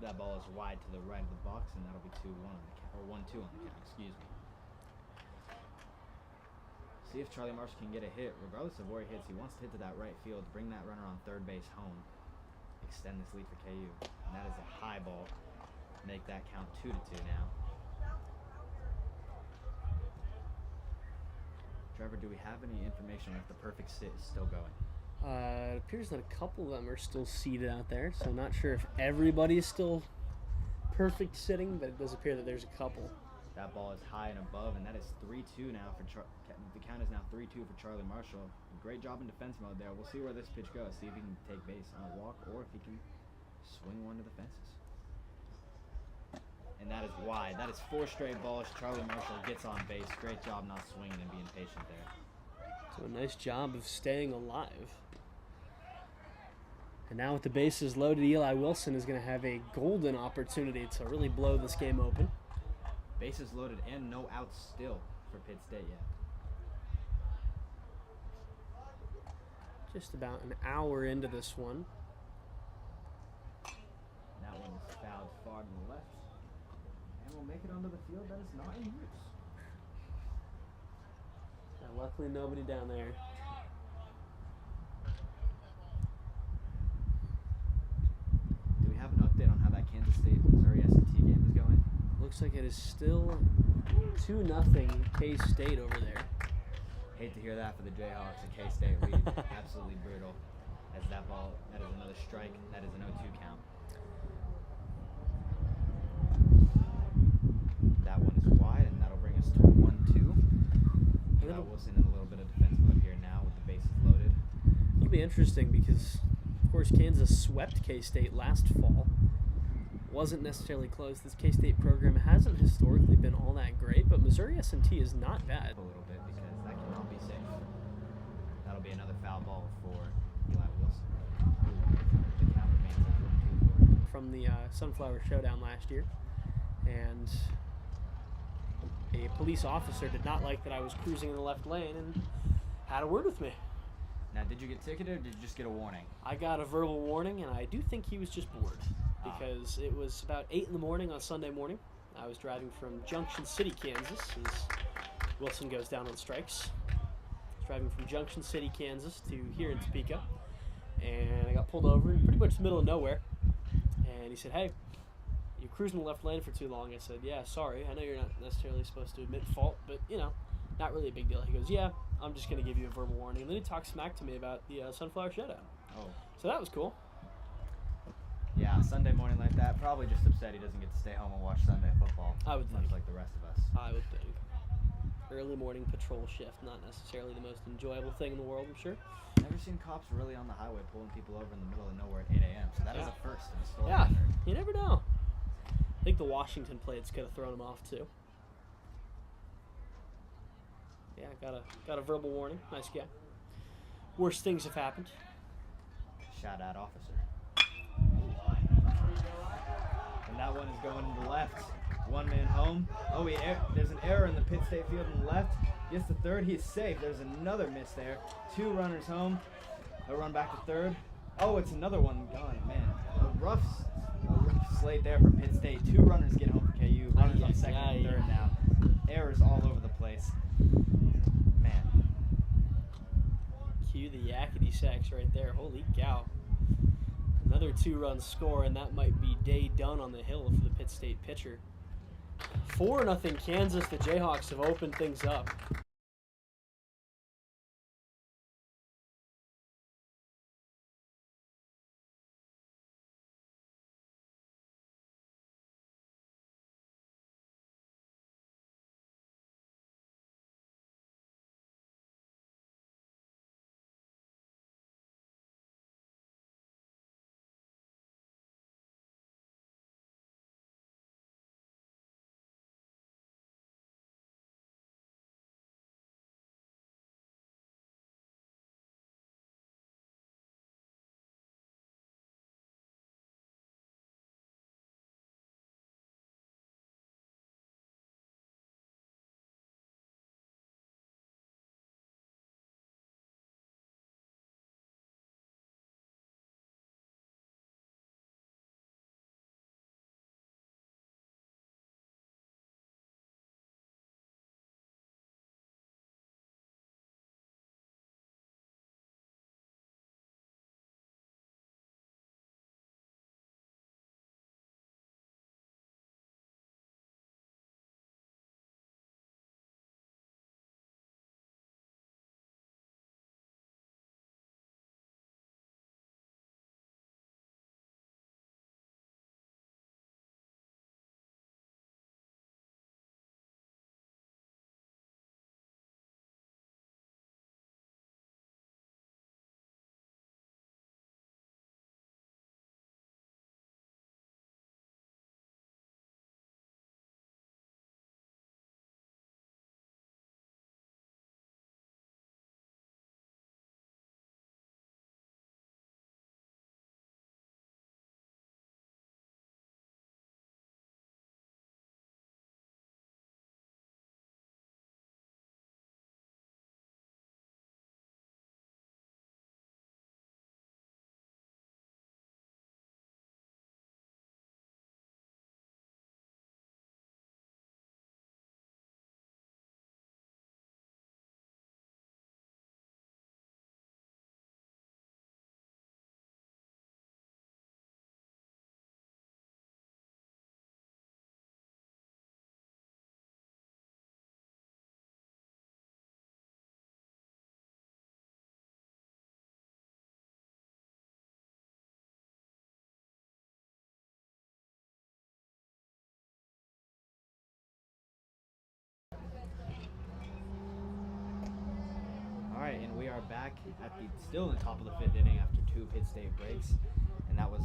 That ball is wide to the right of the box, and that'll be 2-1 on the count, or 1-2 on the count. Excuse me. See if Charlie Marshall can get a hit, regardless of where he hits. He wants to hit to that right field, bring that runner on third base home, extend this lead for KU, and that is a high ball. Make that count 2-2 now. Trevor, do we have any information on if the perfect sit is still going? It appears that a couple of them are still seated out there, so I'm not sure if everybody is still perfect sitting, but it does appear that there's a couple. That ball is high and above, and that is 3-2 now for the count is now 3-2 for Charlie Marshall. Great job in defense mode there. We'll see where this pitch goes. See if he can take base on a walk or if he can swing one to the fences. And that is wide. That is 4 straight balls. Charlie Marshall gets on base. Great job not swinging and being patient there. So a nice job of staying alive. And now with the bases loaded, Eli Wilson is going to have a golden opportunity to really blow this game open. Bases loaded and no outs still for Pitt State yet. Just about an hour into this one. That one is fouled far to the left. And will make it onto the field that is not in use. And luckily nobody down there. Do we have an update on how that Kansas State Missouri S&T game is going? Looks like it is still 2-0 K-State over there. Hate to hear that for the Jayhawks. A K-State lead. Absolutely brutal. As that ball, that is another strike. That is an 0-2 count. That one is wide, and that'll bring us to 1-2. Eli Wilson in a little bit of defense mode here now with the bases loaded. It'll be interesting because, of course, Kansas swept K-State last fall. Wasn't necessarily close. This K-State program hasn't historically been all that great, but Missouri S&T is not bad. A little bit because that cannot be safe. That'll be another foul ball for Eli Wilson. The count remains at 1-2. From the Sunflower Showdown last year. And a police officer did not like that I was cruising in the left lane and had a word with me. Now, did you get ticketed or did you just get a warning? I got a verbal warning, and I do think he was just bored. Because it was about 8 in the morning on Sunday morning. I was driving from Junction City, Kansas, as Wilson goes down on strikes. I was driving from Junction City, Kansas to here in Topeka. And I got pulled over in pretty much the middle of nowhere. And he said, "Hey, you're cruising the left lane for too long." I said, "Yeah, sorry. I know you're not necessarily supposed to admit fault, but, you know, not really a big deal. He goes, yeah, I'm just going to give you a verbal warning. And then he talked smack to me about the Sunflower Showdown. Oh. So that was cool. Yeah, Sunday morning like that, probably just upset he doesn't get to stay home and watch Sunday football. I would much think. like the rest of us. I would think. Early morning patrol shift, not necessarily the most enjoyable thing in the world, I'm sure. Never seen cops really on the highway pulling people over in the middle of nowhere at 8 a.m. So that is a first in the story. Yeah, you never know. I think the Washington plates could have thrown him off too. Yeah, got a verbal warning. Nice guy. Worse things have happened. Shout out, officer. And that one is going to the left. One man home. Oh, there's an error in the Pitt State field on the left. Gets the third. He is safe. There's another miss there. 2 runners home. They'll run back to third. Oh, it's another one gone. Man, a rough slate there for Pitt State. 2 runners get home for KU. Runners on second and third now. Errors all over the place. Man. Cue the yakety sacks right there. Holy cow. Another 2-run score, and that might be day done on the hill for the Pitt State pitcher. 4-0 Kansas. The Jayhawks have opened things up. Alright, and we are back at still in the top of the 5th inning after 2 Pitt State breaks. And that was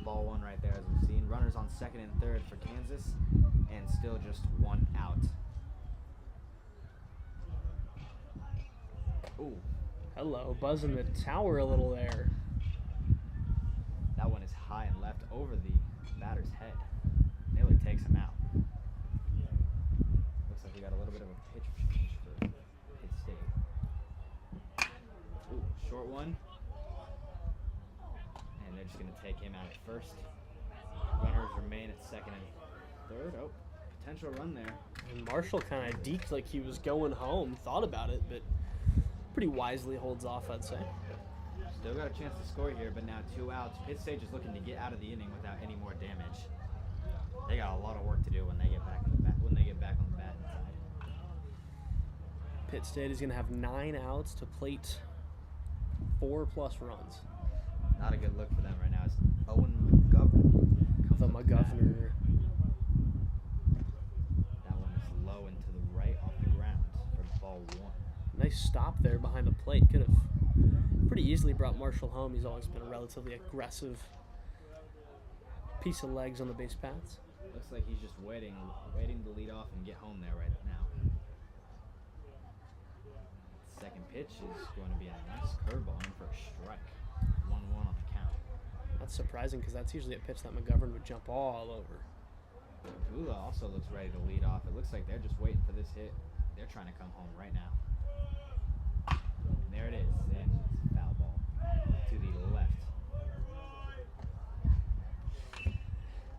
ball 1 right there, as we've seen. Runners on second and third for Kansas, and still just 1 out. Ooh. Hello, buzzing the tower a little there. That one is high and left over the batter's head. Nearly takes him out. Looks like we got a little bit of a pitch change for Pitt State. Ooh, short one. And they're just going to take him out at first. Runners remain at second and third. Oh, potential run there. And Marshall kind of deked like he was going home, thought about it, but pretty wisely holds off, I'd say. Still got a chance to score here, but now 2 outs. Pitt State is looking to get out of the inning without any more damage. They got a lot of work to do when they get back on the bat. When they get back on the bat side. Pitt State is going to have 9 outs to plate 4+ runs. Not a good look for them right now. It's Owen McGovern. The McGovernor. That one is low and to the right off the ground for ball 1. Nice stop there behind the plate. Could have pretty easily brought Marshall home. He's always been a relatively aggressive piece of legs on the base paths. Looks like he's just waiting to lead off and get home there right now. Second pitch is going to be a nice curveball in for a strike. 1-1 on the count. That's surprising because that's usually a pitch that McGovern would jump all over. Gula also looks ready to lead off. It looks like they're just waiting for this hit. They're trying to come home right now. And there it is. And it's a foul ball to the left.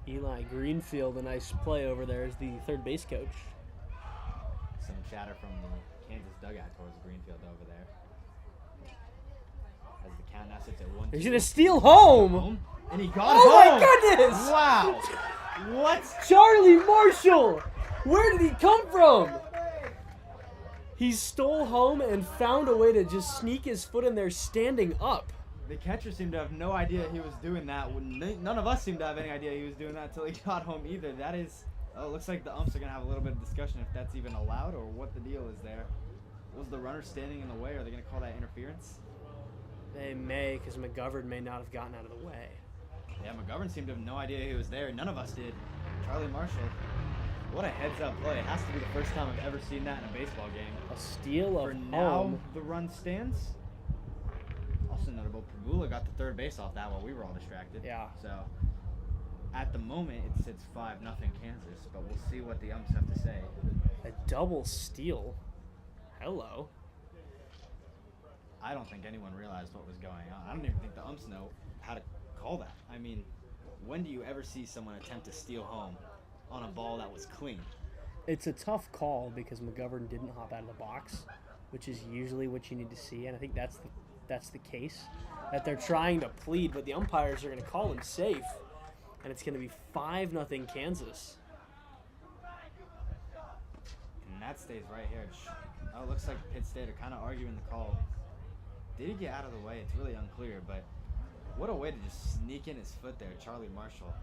Eli Greenfield, a nice play over there as the third base coach. Some chatter from the Kansas dugout towards Greenfield over there. As the count now sits at 1-2. He's going to steal home. And he got Oh home. my goodness! Wow. What? Charlie Marshall! Where did he come from? He stole home and found a way to just sneak his foot in there standing up. The catcher seemed to have no idea he was doing that. None of us seemed to have any idea he was doing that until he got home either. That is, it looks like the umps are going to have a little bit of discussion if that's even allowed or what the deal is there. Was the runner standing in the way? Are they going to call that interference? They may, because McGovern may not have gotten out of the way. Yeah, McGovern seemed to have no idea he was there. None of us did. Charlie Marshall, what a heads-up play. It has to be the first time I've ever seen that in a baseball game. A steal of For home. now, the run stands. Also notable, Pagula got the third base off that while we were all distracted. Yeah. So, at the moment, it sits 5-0 Kansas, but we'll see what the umps have to say. A double steal. Hello. I don't think anyone realized what was going on. I don't even think the umps know how to call that. I mean, when do you ever see someone attempt to steal home on a ball that was clean? It's a tough call because McGovern didn't hop out of the box, which is usually what you need to see, and I think that's the case. That they're trying to plead, but the umpires are going to call him safe, and it's going to be 5-0 Kansas. And that stays right here. Oh, it looks like Pitt State are kind of arguing the call. Did he get out of the way? It's really unclear, but what a way to just sneak in his foot there, Charlie Marshall.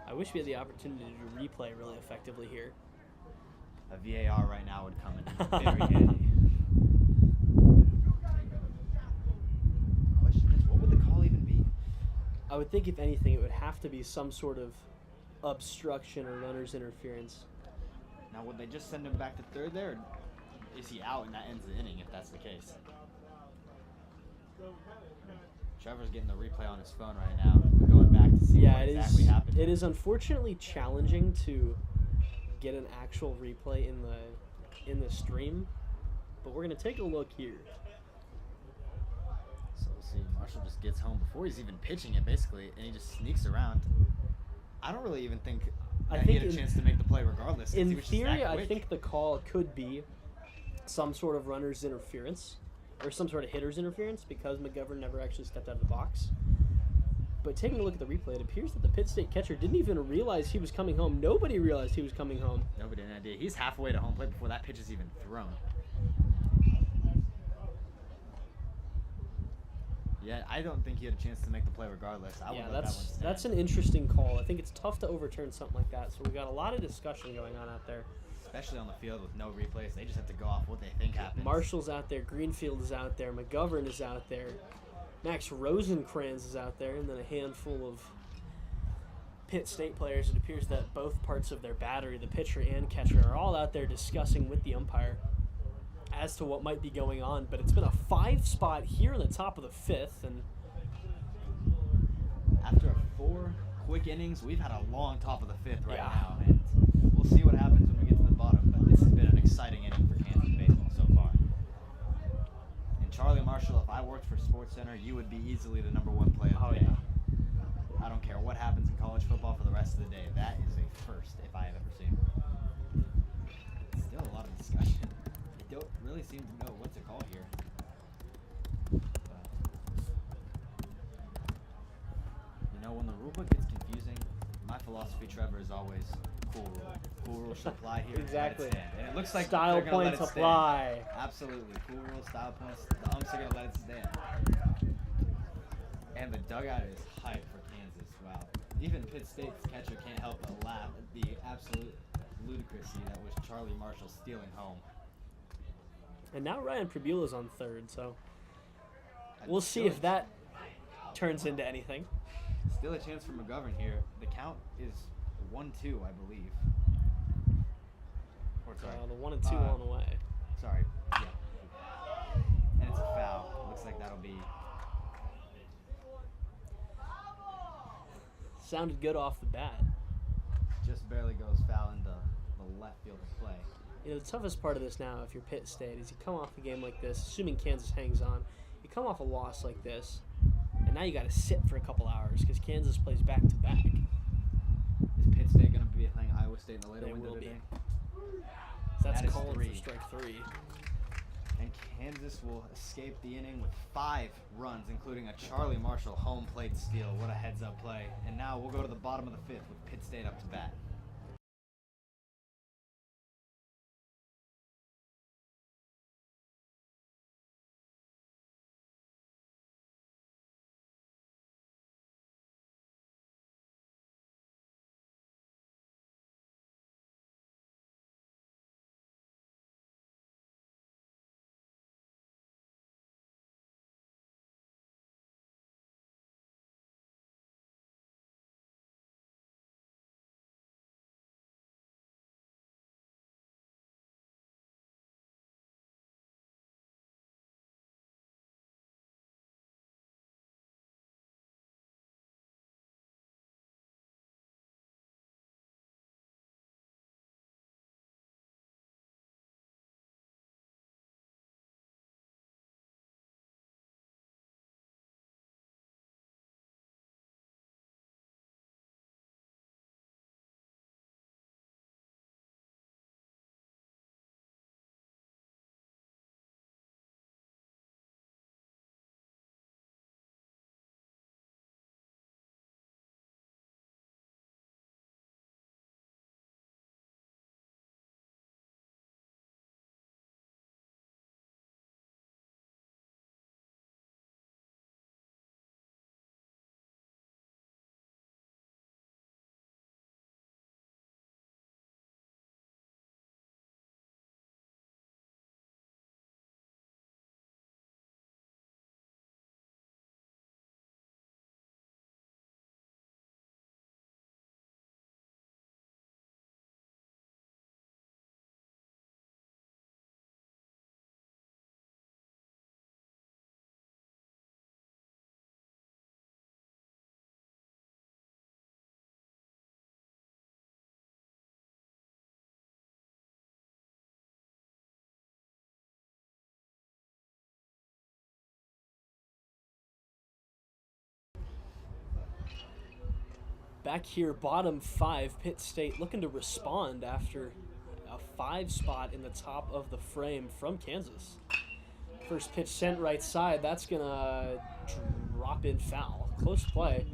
I wish we had the opportunity to replay really effectively here. A VAR right now would come in very handy. The question is, what would the call even be? I would think, if anything, it would have to be some sort of obstruction or runner's interference. Now, would they just send him back to third there, or is he out and that ends the inning if that's the case? Trevor's getting the replay on his phone right now. We're going back to see what exactly happened. It is unfortunately challenging to get an actual replay in the stream, but we're going to take a look here. So we'll see. Marshall just gets home before he's even pitching it, basically, and he just sneaks around. I don't really even think he had a chance to make the play regardless. In theory, I think the call could be some sort of runner's interference or some sort of hitter's interference because McGovern never actually stepped out of the box. But taking a look at the replay, it appears that the Pitt State catcher didn't even realize he was coming home. Nobody realized he was coming home. Nobody had an idea. He's halfway to home plate before that pitch is even thrown. Yeah, I don't think he had a chance to make the play regardless. I would let that one stand. That's an interesting call. I think it's tough to overturn something like that. So we got a lot of discussion going on out there. Especially on the field with no replays. They just have to go off what they think happened. Marshall's out there. Greenfield is out there. McGovern is out there. Max Rosencrans is out there. And then a handful of Pitt State players. It appears that both parts of their battery, the pitcher and catcher, are all out there discussing with the umpire as to what might be going on. But it's been a 5 spot here in the top of the 5th. And after 4 quick innings, we've had a long top of the 5th now. And we'll see what happens when we get to the bottom. But this has been an exciting inning for Kansas baseball so far. And Charlie Marshall, if I worked for SportsCenter, you would be easily the #1 play of the day. I don't care what happens in college football for the rest of the day. That is a first if I have ever seen. Still a lot of discussion. They don't really seem to know what to call here. But, when the rulebook gets confusing, my philosophy, Trevor, is always cool rule. Cool rule should apply here. Exactly. Let it stand. And it looks like Style they're gonna let points it stand. apply. Absolutely. Cool rule, style points. The umps are going to let it stand. And the dugout is hyped for Kansas. Wow. Even Pitt State's catcher can't help but laugh at the absolute ludicrousy that was Charlie Marshall stealing home. And now Ryan Pribula's on third, so we'll see if that turns into anything. Still a chance for McGovern here. The count is 1-2, I believe. Or sorry. The 1 and 2 on the way. Sorry. Yeah. And it's a foul. Looks like that'll be. Sounded good off the bat. Just barely goes foul into the left field of play. You know, the toughest part of this now, if you're Pitt State, is you come off a game like this, assuming Kansas hangs on, you come off a loss like this, and now you got to sit for a couple hours because Kansas plays back to back. Is Pitt State going to be playing Iowa State in the later They window will be. today? That's That is calling 3. for strike 3. And Kansas will escape the inning with 5 runs, including a Charlie Marshall home plate steal. What a heads-up play. And now we'll go to the bottom of the 5th with Pitt State up to bat. Back here, bottom 5, Pitt State looking to respond after a 5 spot in the top of the frame from Kansas. First pitch sent right side. That's going to drop in foul. Close play.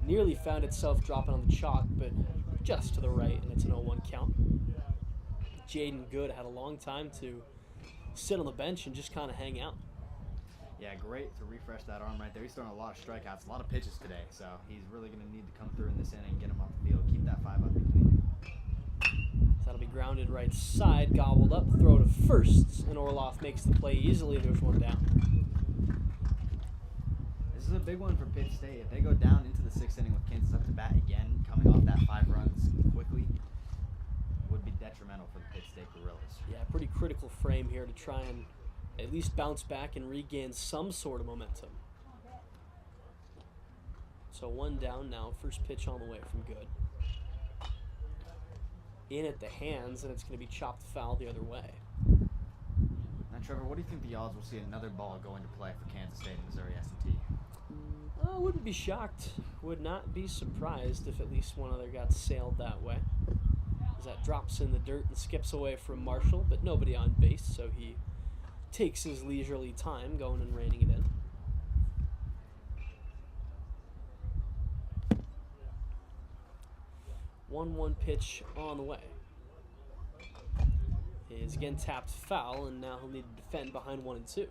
Nearly found itself dropping on the chalk, but just to the right, and it's an 0-1 count. Jaden Good had a long time to sit on the bench and just kind of hang out. Yeah, great to refresh that arm right there. He's throwing a lot of strikeouts, a lot of pitches today, so he's really going to need to come through in this inning, get him off the field, keep that 5 up between. So that'll be grounded right side, gobbled up, throw to first, and Orloff makes the play easily. There's one down. This is a big one for Pitt State. If they go down into the 6th inning with Kansas up to bat again, coming off that 5 runs quickly, would be detrimental for the Pitt State Gorillas. Yeah, pretty critical frame here to try and at least bounce back and regain some sort of momentum. So 1 down now, first pitch on the way from Good. In at the hands, and it's going to be chopped foul the other way. Now, Trevor, what do you think the odds we'll see another ball go into play for Kansas State and Missouri S&T? I wouldn't be shocked. Would not be surprised if at least one other got sailed that way. As that drops in the dirt and skips away from Marshall, but nobody on base, so he takes his leisurely time going and reining it in. 1-1 pitch on the way. He is again tapped foul, and now he'll need to defend behind 1-2.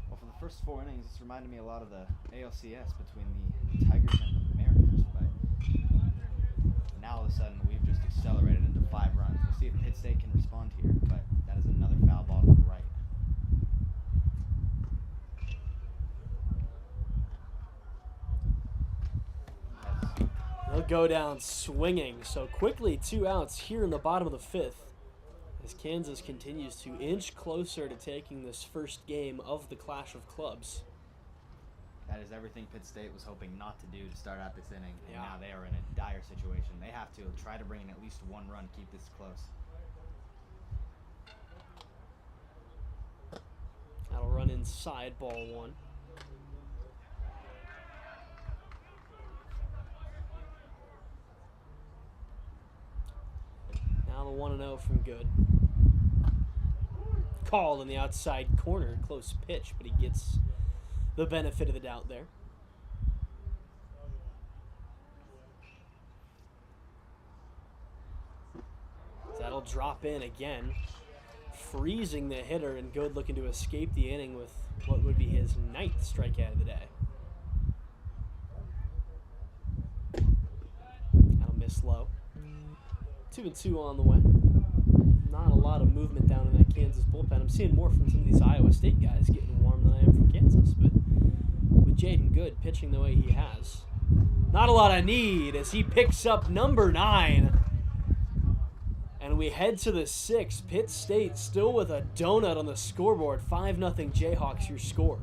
Well, for the first 4 innings, this reminded me a lot of the ALCS between the Tigers and the Mariners, but now all of a sudden we've just accelerated into 5 runs. We'll see if Pitt State can respond here, but that is another foul ball to the right. He'll go down swinging. So quickly 2 outs here in the bottom of the 5th as Kansas continues to inch closer to taking this first game of the Clash of Clubs. That is everything Pitt State was hoping not to do to start out this inning, and Yeah. now they are in a dire situation. They have to try to bring in at least 1 run, keep this close. That'll run inside, ball 1. Now the 1-0 from Good. Called in the outside corner, close pitch, but he gets the benefit of the doubt there. That'll drop in again, freezing the hitter, and Good looking to escape the inning with what would be his 9th strikeout of the day. That'll miss low. 2-2 on the way. Not a lot of movement down in that Kansas bullpen. I'm seeing more from some of these Iowa State guys getting warm than I am from Kansas, but with Jaden Good pitching the way he has, not a lot of need as he picks up number 9. And we head to the 6th. Pitt State still with a donut on the scoreboard. 5-0 Jayhawks, your score.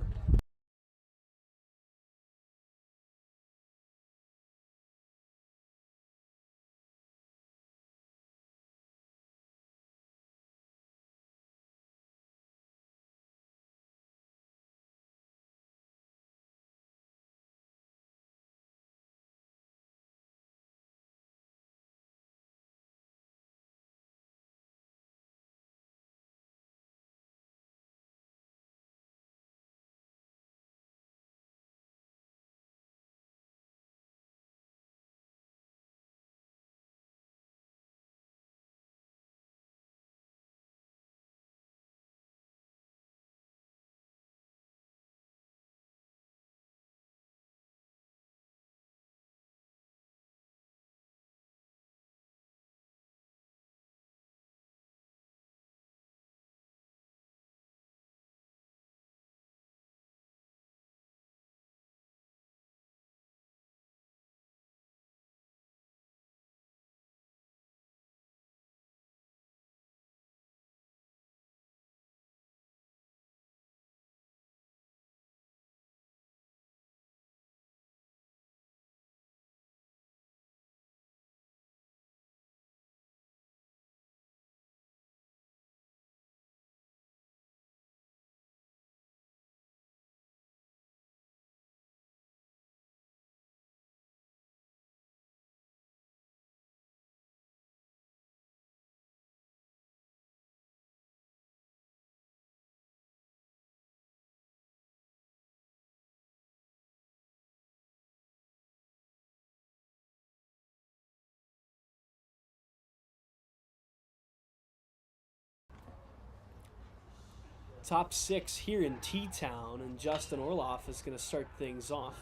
Top 6 here in T-Town, and Justin Orloff is going to start things off.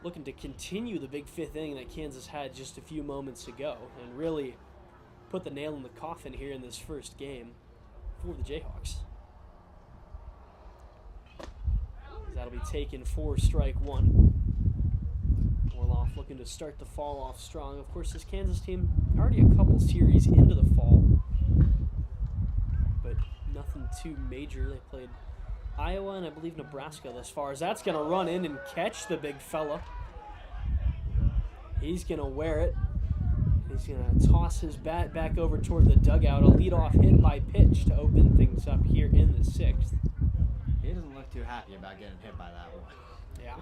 Looking to continue the big 5th inning that Kansas had just a few moments ago and really put the nail in the coffin here in this first game for the Jayhawks. That'll be taken for strike 1. Orloff looking to start the fall off strong. Of course, this Kansas team already a couple series into the fall, but nothing too major. They played Iowa and I believe Nebraska thus far. As that's going to run in and catch the big fella. He's going to wear it. He's going to toss his bat back over toward the dugout. A leadoff hit by pitch to open things up here in the 6th. He doesn't look too happy about getting hit by that one. Yeah.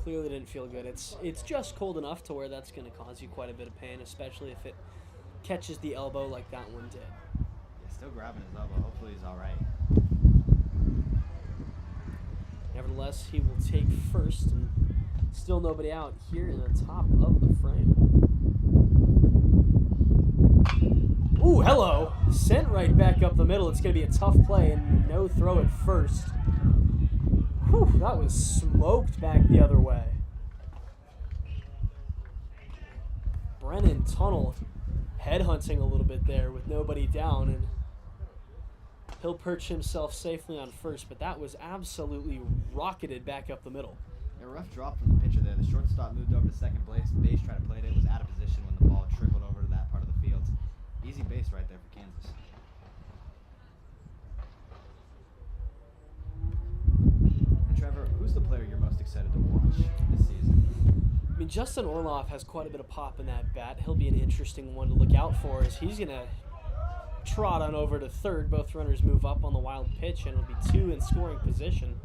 Clearly didn't feel good. It's just cold enough to where that's going to cause you quite a bit of pain, especially if it catches the elbow like that one did. Yeah, Still grabbing his elbow. Hopefully he's all right. Nevertheless, he will take first, and still nobody out here in the top of the frame. Ooh, hello. Sent right back up the middle. It's going to be a tough play, and no throw at first. Whew, that was smoked back the other way. Brennan Tunnel headhunting a little bit there with nobody down, and he'll perch himself safely on first, but that was absolutely rocketed back up the middle. A rough drop from the pitcher there. The shortstop moved over to second base. Base tried to play it. It was out of position when the ball trickled over to that part of the field. Easy base right there for Kansas. And Trevor, who's the player you're most excited to watch this season? I mean, Justin Orloff has quite a bit of pop in that bat. He'll be an interesting one to look out for, as he's going to trot on over to third. Both runners move up on the wild pitch, and it'll be two in scoring position.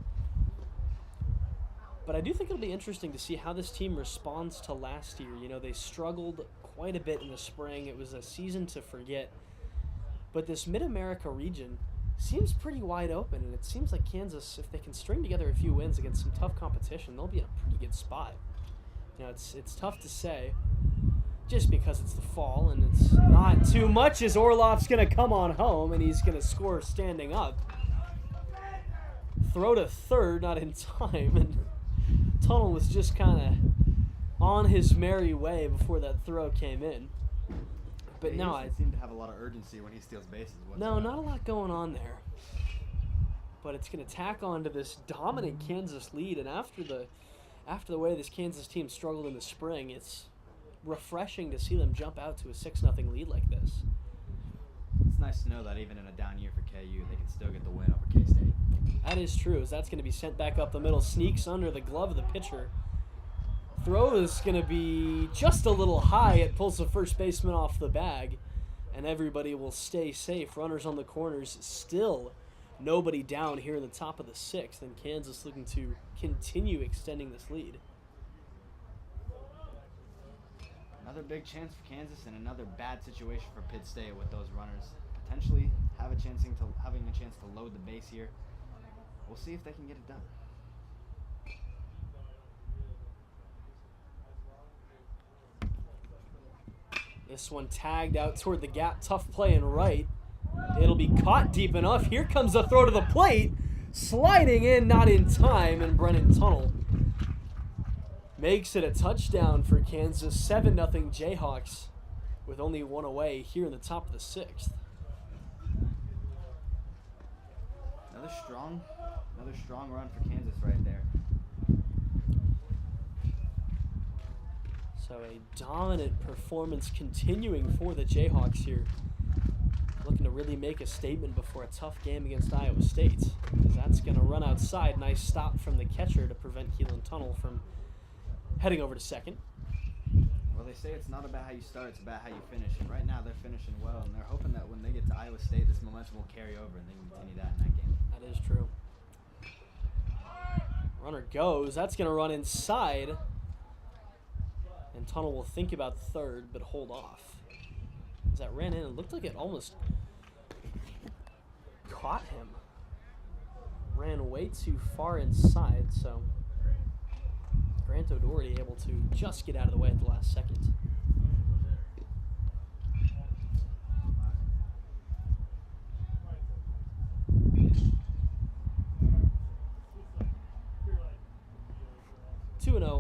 But I do think it'll be interesting to see how this team responds to last year. You know, they struggled quite a bit in the spring. It was a season to forget. But this Mid-America region seems pretty wide open, and it seems like Kansas, if they can string together a few wins against some tough competition, they'll be in a pretty good spot. You know, it's tough to say just because it's the fall and it's not too much, as Orloff's going to come on home and he's going to score standing up. Throw to third, not in time, and Tunnel was just kind of on his merry way before that throw came in. But he no, doesn't seem to have a lot of urgency when he steals bases. No, not a lot going on there. But it's going to tack on to this dominant Kansas lead, and after the way this Kansas team struggled in the spring, it's refreshing to see them jump out to a 6-0 lead like this. It's nice to know that even in a down year for KU, they can still get the win over K-State. That is true, as that's going to be sent back up the middle, sneaks under the glove of the pitcher. Throw is going to be just a little high. It pulls the first baseman off the bag, and everybody will stay safe. Runners on the corners, still nobody down here in the top of the sixth, and Kansas looking to continue extending this lead. Another big chance for Kansas and another bad situation for Pitt State with those runners potentially having a chance to load the base here. We'll see if they can get it done. This one tagged out toward the gap. Tough play in right. It'll be caught deep enough. Here comes a throw to the plate. Sliding in, not in time, and Brennan Tunnel makes it a touchdown for Kansas. 7-0 Jayhawks with only one away here in the top of the sixth. Another strong run for Kansas right there. So a dominant performance continuing for the Jayhawks here. Looking to really make a statement before a tough game against Iowa State. That's going to run outside. Nice stop from the catcher to prevent Keelan Tunnel from heading over to second. Well, they say it's not about how you start, it's about how you finish. And right now they're finishing well, and they're hoping that when they get to Iowa State, this momentum will carry over and they can continue that in that game. That is true. Runner goes. That's going to run inside. And Tunnel will think about third, but hold off. As that ran in, it looked like it almost caught him. Ran way too far inside, so Grant O'Doherty able to just get out of the way at the last second.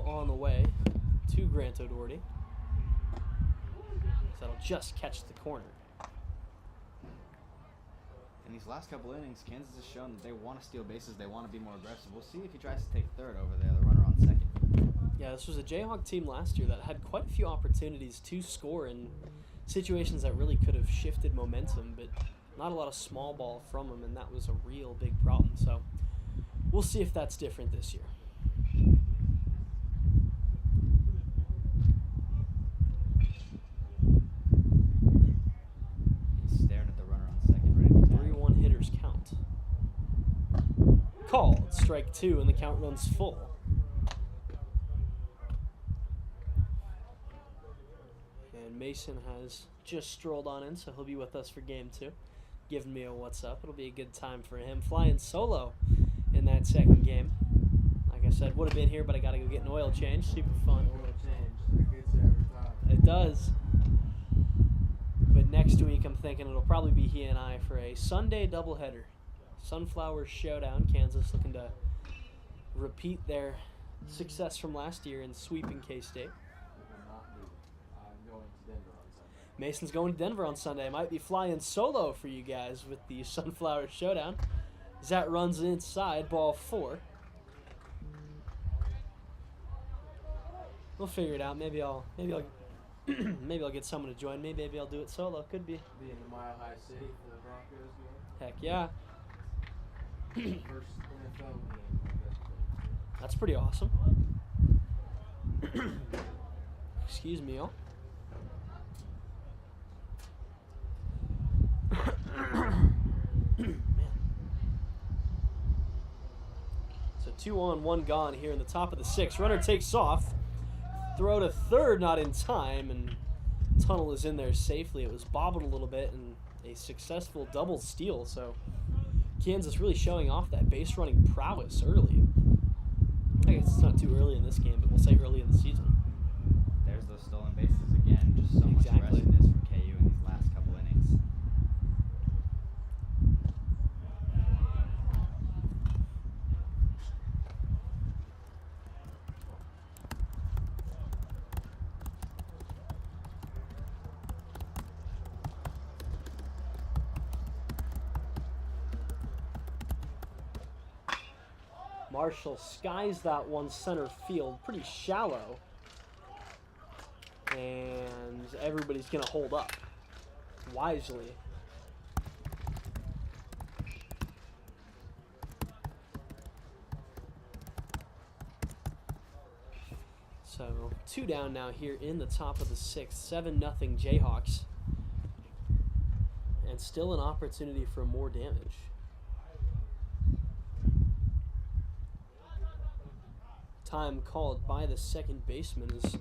On the way to Grant O'Doherty. So that'll just catch the corner. In these last couple innings, Kansas has shown that they want to steal bases. They want to be more aggressive. We'll see if he tries to take third over there, the runner on second. Yeah, this was a Jayhawk team last year that had quite a few opportunities to score in situations that really could have shifted momentum, but not a lot of small ball from them, and that was a real big problem. So we'll see if that's different this year. Called. Strike two, and the count runs full. And Mason has just strolled on in, so he'll be with us for game two. giving me a what's up. It'll be a good time for him. Flying solo in that second game. Like I said, would have been here, but I got to go get an oil change. Super fun. Oil change. It gets you every time. It does. But next week, I'm thinking it'll probably be he and I for a Sunday doubleheader. Sunflower Showdown. Kansas looking to repeat their success from last year in sweeping K-State. I'm going to Denver on Sunday. Mason's going to Denver on Sunday. Might be flying solo for you guys with the Sunflower Showdown. Zat runs inside, ball 4. We'll figure it out. Maybe I'll maybe I'll get someone to join me. Maybe I'll do it solo. Could be. Be in the Mile High City for the Broncos game. Heck yeah. First NFL game. That's pretty awesome. Excuse me, y'all. Man. So 2 on, 1 gone here in the top of the 6th. Runner takes off. Throw to third, not in time, and Tunnel is in there safely. It was bobbled a little bit and a successful double steal. So Kansas really showing off that base running prowess early. I guess it's not too early in this game, but we'll say early in the season. There's those stolen bases again. Just so much Exactly. aggressiveness from KU in these last couple innings. Marshall skies that one center field, pretty shallow. And everybody's going to hold up wisely. So 2 down now here in the top of the 6th. 7-0 Jayhawks. And still an opportunity for more damage. Time called by the second baseman as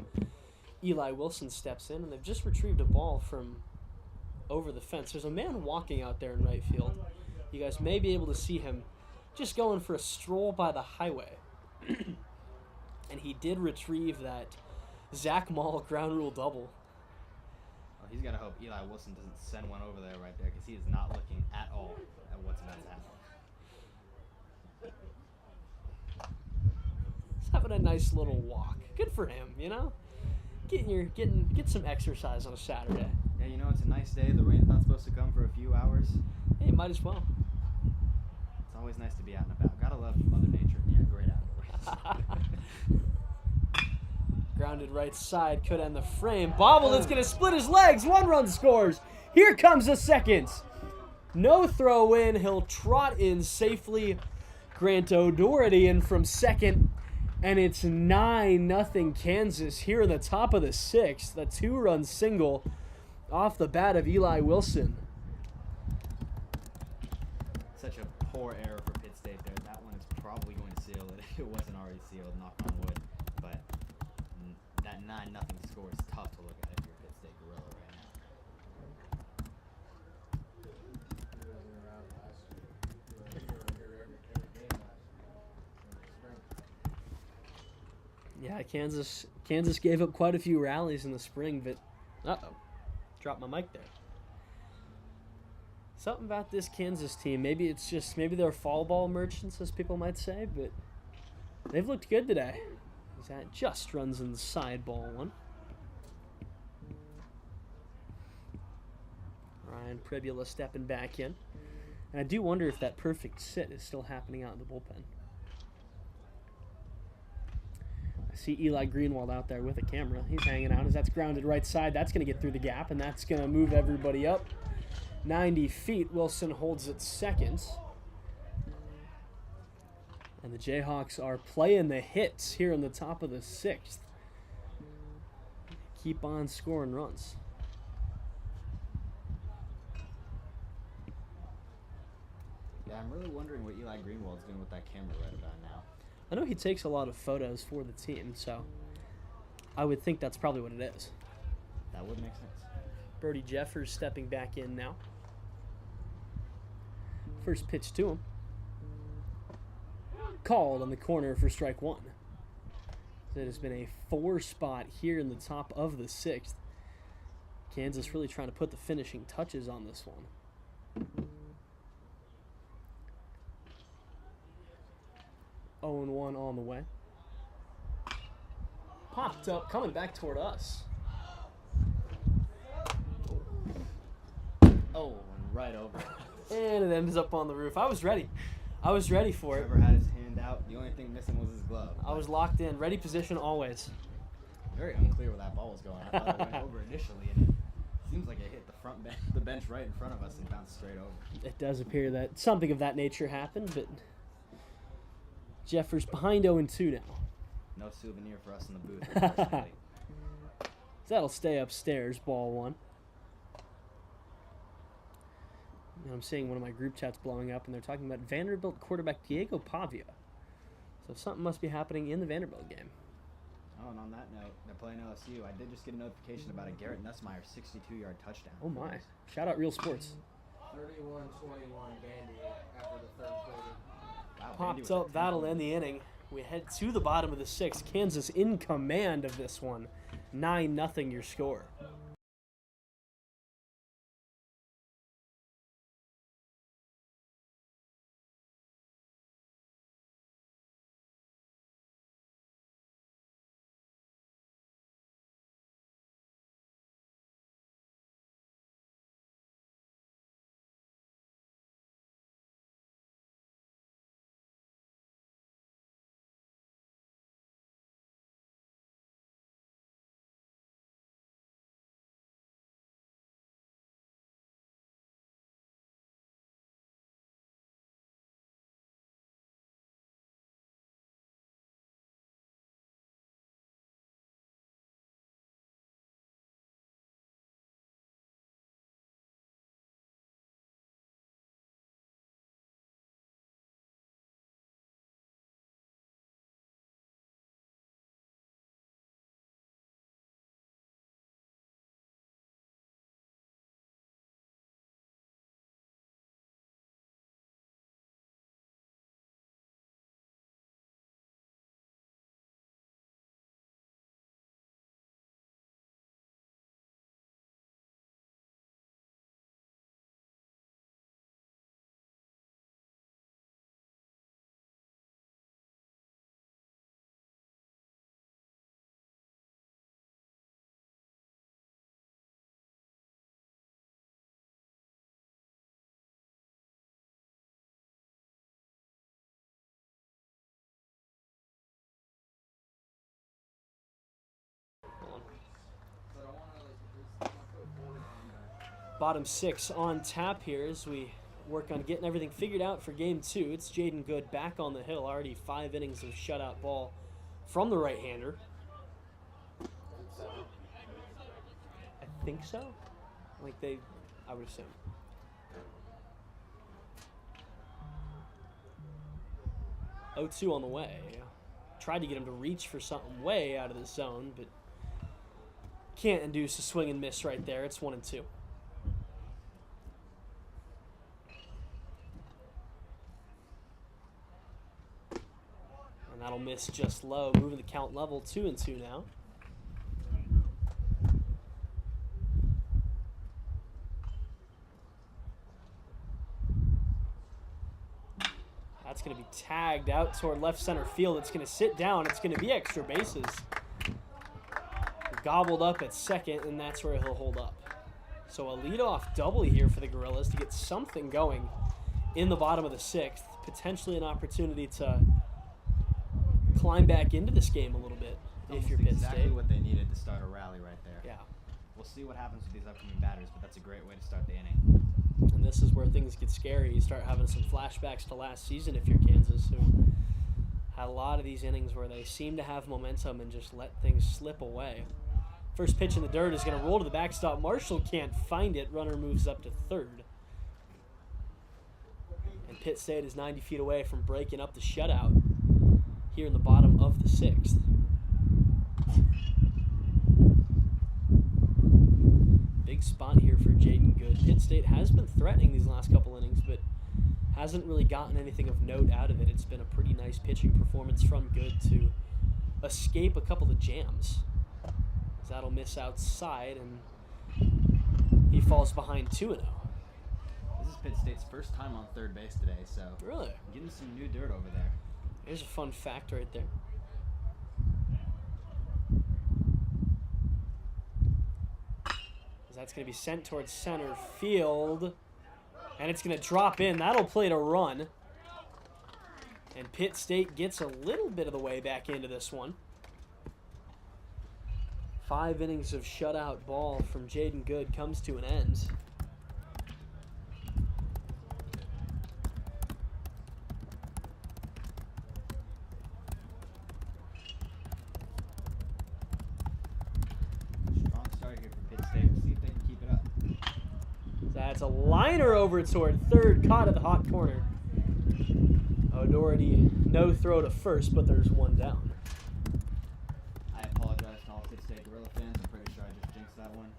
Eli Wilson steps in, and they've just retrieved a ball from over the fence. There's a man walking out there in right field. You guys may be able to see him just going for a stroll by the highway. And he did retrieve that Zach Mall ground rule double. Well, he's got to hope Eli Wilson doesn't send one over there right there, because he is not looking at all at what's about to happen. He's having a nice little walk. Good for him, you know? Get some exercise on a Saturday. Yeah, you know, it's a nice day. The rain's not supposed to come for a few hours. Hey, might as well. It's always nice to be out and about. Gotta love Mother Nature. Yeah, great outdoors. Grounded right side, could end the frame. Bobble is going to split his legs. 1 run scores. Here comes the second. No throw in. He'll trot in safely. Grant O'Doherty in from second. And it's 9-0 Kansas here in the top of the 6th. A 2-run single off the bat of Eli Wilson. Such a poor error for Pitt State there. That one is probably going to seal it if it wasn't already sealed, knock on wood. But that 9-0 score is tough to look at if you're a Pitt State Gorilla right now. He wasn't around last year. He was here every game last year. In the spring. Yeah, Kansas gave up quite a few rallies in the spring, but uh-oh, dropped my mic there. Something about this Kansas team, maybe they're fall ball merchants, as people might say, but they've looked good today. That just runs inside ball 1. Ryan Pribula stepping back in. And I do wonder if that perfect sit is still happening out in the bullpen. I see Eli Greenwald out there with a camera. He's hanging out as that's grounded right side. That's going to get through the gap, and that's going to move everybody up 90 feet. Wilson holds it second. And the Jayhawks are playing the hits here in the top of the 6th. Keep on scoring runs. Yeah, I'm really wondering what Eli Greenwald's doing with that camera right about now. I know he takes a lot of photos for the team, so I would think that's probably what it is. That would make sense. Brody Jeffers stepping back in now. First pitch to him. Called on the corner for strike one. It has been a 4 spot here in the top of the 6th. Kansas really trying to put the finishing touches on this one. 0-1 on the way. Popped up, coming back toward us. Oh, and right over. And it ends up on the roof. I was ready. I was ready for it. Trevor had his hand out. The only thing missing was his glove. I was locked in. Ready position always. Very unclear where that ball was going. I thought it went over initially, and it seems like it hit the bench right in front of us and bounced straight over. It does appear that something of that nature happened, but Jeffers behind 0-2 now. No souvenir for us in the booth, unfortunately. That'll stay upstairs, ball 1. And I'm seeing one of my group chats blowing up, and they're talking about Vanderbilt quarterback Diego Pavia. So something must be happening in the Vanderbilt game. Oh, and on that note, they're playing LSU. I did just get a notification about a Garrett Nussmeier 62-yard touchdown. Oh my. Shout out Real Sports. 31-21 Vandy after the third quarter. Wow, Vandy Popped was up, a that'll tempo. end the inning. We head to the bottom of the 6th. Kansas in command of this one. 9-0 your score. Bottom 6 on tap here as we work on getting everything figured out for game 2. It's Jaden Good back on the hill. Already 5 innings of shutout ball from the right-hander. I think so. I would assume. Oh-2 on the way. Tried to get him to reach for something way out of the zone, but can't induce a swing and miss right there. It's 1-2. And that'll miss just low, moving the count level 2-2 now. That's going to be tagged out toward left center field. It's going to sit down. It's going to be extra bases. Gobbled up at second, and that's where he'll hold up. So a leadoff double here for the Gorillas to get something going in the bottom of the 6th. Potentially an opportunity to climb back into this game a little bit if you're Pitt exactly State. what they needed to start a rally right there. Yeah. We'll see what happens with these upcoming batters, but that's a great way to start the inning. And this is where things get scary. You start having some flashbacks to last season if you're Kansas, who had a lot of these innings where they seem to have momentum and just let things slip away. First pitch in the dirt is going to roll to the backstop. Marshall can't find it. Runner moves up to third. And Pitt State is 90 feet away from breaking up the shutout here in the bottom of the 6th. Big spot here for Jaden Good. Pitt State has been threatening these last couple innings, but hasn't really gotten anything of note out of it. It's been a pretty nice pitching performance from Good to escape a couple of jams. That'll miss outside, and he falls behind 2-0. This is Pitt State's first time on third base today, so Really? getting some new dirt over there. There's a fun fact right there. That's going to be sent towards center field, and it's going to drop in. That'll play to run, and Pitt State gets a little bit of the way back into this one. 5 innings of shutout ball from Jaden Good comes to an end. Strong start here for Pitt State. We'll see if they can keep it up. That's a liner over toward third, caught at the hot corner. O'Doherty, no throw to first, but there's one down. I apologize to all Pitt State Gorilla fans. I'm pretty sure I just jinxed that one.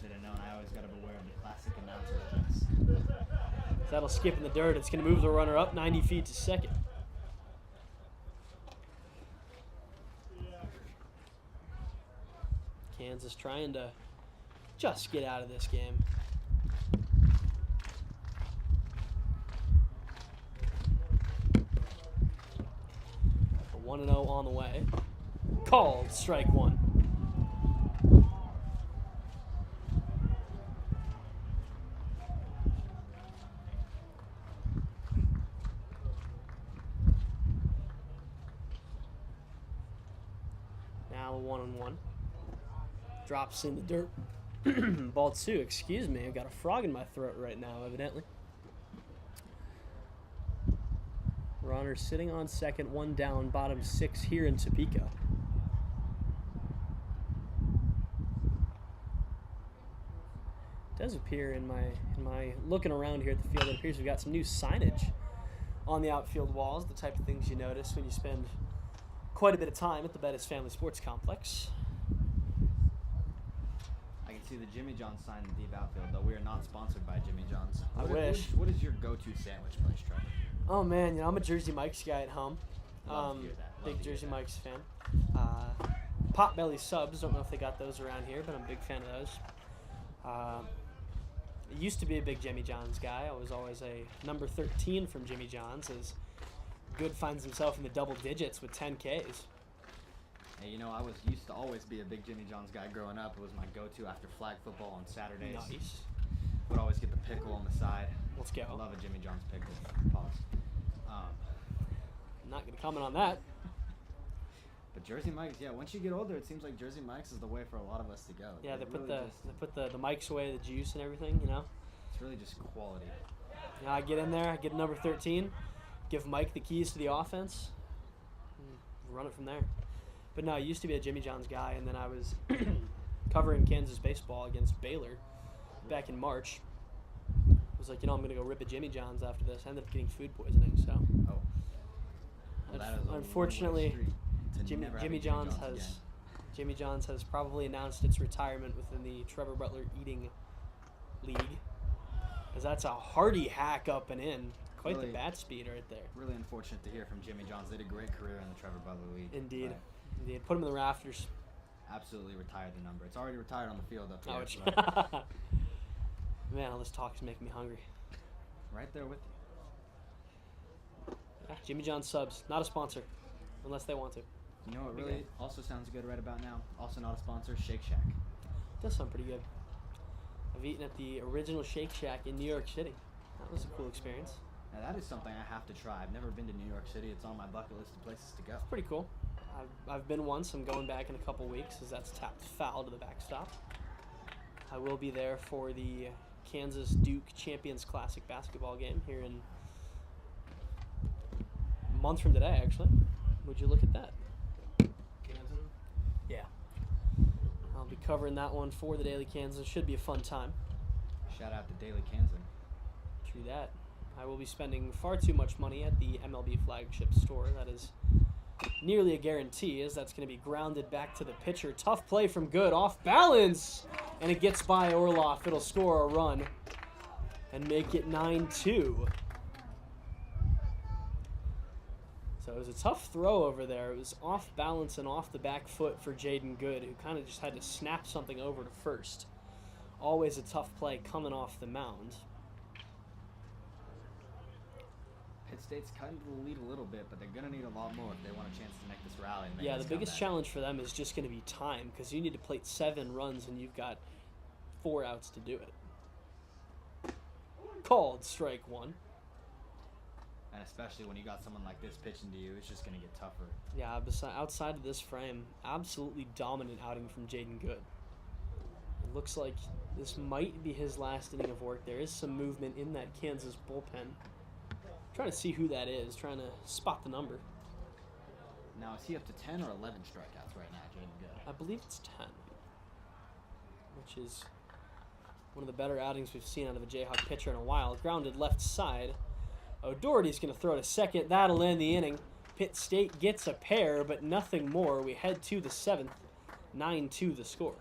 Should have known. I always got to beware of the classic announcer jinx. That'll skip in the dirt. It's going to move the runner up 90 feet to second. Kansas trying to just get out of this game. A 1-0 on the way. Called strike one. Now a 1-1. Drops in the dirt. Ball 2, excuse me. I've got a frog in my throat right now, evidently. Runner sitting on second, 1 down, bottom 6 here in Topeka. It does appear in my looking around here at the field, it appears we've got some new signage on the outfield walls, the type of things you notice when you spend quite a bit of time at the Bettis Family Sports Complex. I can see the Jimmy John's sign in the deep outfield, though we are not sponsored by Jimmy John's. I wish. What is your go-to sandwich place, Trevor? Oh man, you know, I'm a Jersey Mike's guy at home. Love to hear that. Love Big to hear Jersey that. Mike's fan. Potbelly subs, don't know if they got those around here, but I'm a big fan of those. I used to be a big Jimmy John's guy. I was always a number 13 from Jimmy John's, as Good finds himself in the double digits with 10 Ks. Hey, you know, I used to always be a big Jimmy John's guy growing up. It was my go-to after flag football on Saturdays. Nice. Would always get the pickle on the side. Let's go. I love a Jimmy John's pickle. Pause. I'm not going to comment on that. But Jersey Mike's, yeah, once you get older, it seems like Jersey Mike's is the way for a lot of us to go. Yeah, they really put the mics away, the juice and everything, you know. It's really just quality. You know, I get in there, I get number 13, give Mike the keys to the offense, and run it from there. But no, I used to be a Jimmy John's guy, and then I was covering Kansas baseball against Baylor back in March. I was like, you know, I'm going to go rip a Jimmy John's after this. I ended up getting food poisoning, so. Oh. Well, that is a unfortunately, one-way street to Jimmy never have a John's again. Jimmy John's has probably announced its retirement within the Trevor Butler Eating League, as that's a hearty hack up and in. Quite Really- the bat speed right there. Really unfortunate to hear from Jimmy John's. They had a great career in the Trevor Butler League. Indeed. but Indeed. Put him in the rafters. Absolutely retired the number. It's already retired on the field up Oh, here. it's but Man, all this talk is making me hungry. right there with you. Yeah, Jimmy John's subs, not a sponsor, unless they want to. You know what Okay. really also sounds good right about now? Also not a sponsor, Shake Shack. Does sound pretty good. I've eaten at the original Shake Shack in New York City. That was a cool experience. Now that is something I have to try. I've never been to New York City. It's on my bucket list of places to go. Pretty cool. I've been once. I'm going back in a couple weeks, as that's tapped foul to the backstop. I will be there for the Kansas Duke Champions Classic basketball game here in a month from today, actually. Would you look at that? Kansas? Yeah. I'll be covering that one for the Daily Kansas. Should be a fun time. Shout out to Daily Kansan. True that. I will be spending far too much money at the MLB flagship store. That is nearly a guarantee, as that's going to be grounded back to the pitcher. Tough play from Good, off balance, and it gets by Orloff. It'll score a run and make it 9-2. So it was a tough throw over there. It was off balance and off the back foot for Jaden Good, who kind of just had to snap something over to first. Always a tough play coming off the mound. Pitt State's cutting the lead a little bit, but they're going to need a lot more if they want a chance to make this rally. And make Yeah, this the biggest comeback. challenge for them is just going to be time, because you need to plate 7 runs and you've got 4 outs to do it. Called strike 1. And especially when you got someone like this pitching to you, it's just going to get tougher. Yeah, outside of this frame, absolutely dominant outing from Jaden Good. It looks like this might be his last inning of work. There is some movement in that Kansas bullpen. Trying to see who that is, trying to spot the number. Now, is he up to 10 or 11 strikeouts right now, Jaden Good? I believe it's 10, which is one of the better outings we've seen out of a Jayhawk pitcher in a while. Grounded left side. O'Doherty's going to throw to second. That'll end the inning. Pitt State gets a pair, but nothing more. We head to the 7th. 9-2 the score.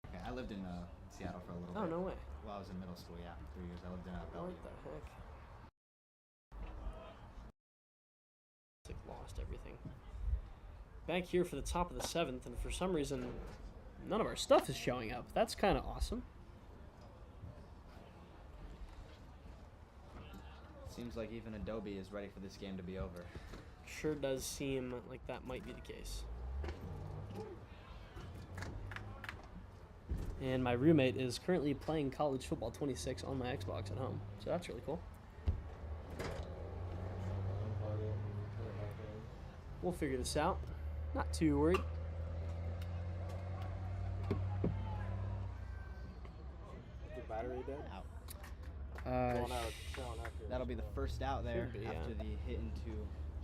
Okay, I lived in Seattle for a little bit. Oh, no way. Well, I was in middle school, yeah, 3 years. I lived in Bellevue. What the heck? It's like lost everything. Back here for the top of the 7th, and for some reason, none of our stuff is showing up. That's kind of awesome. Seems like even Adobe is ready for this game to be over. Sure does seem like that might be the case. And my roommate is currently playing College Football 26 on my Xbox at home, so that's really cool. We'll figure this out. Not too worried. The battery dead? Out. Going out, showing after. That'll be the first out there Should be, after yeah. the hit into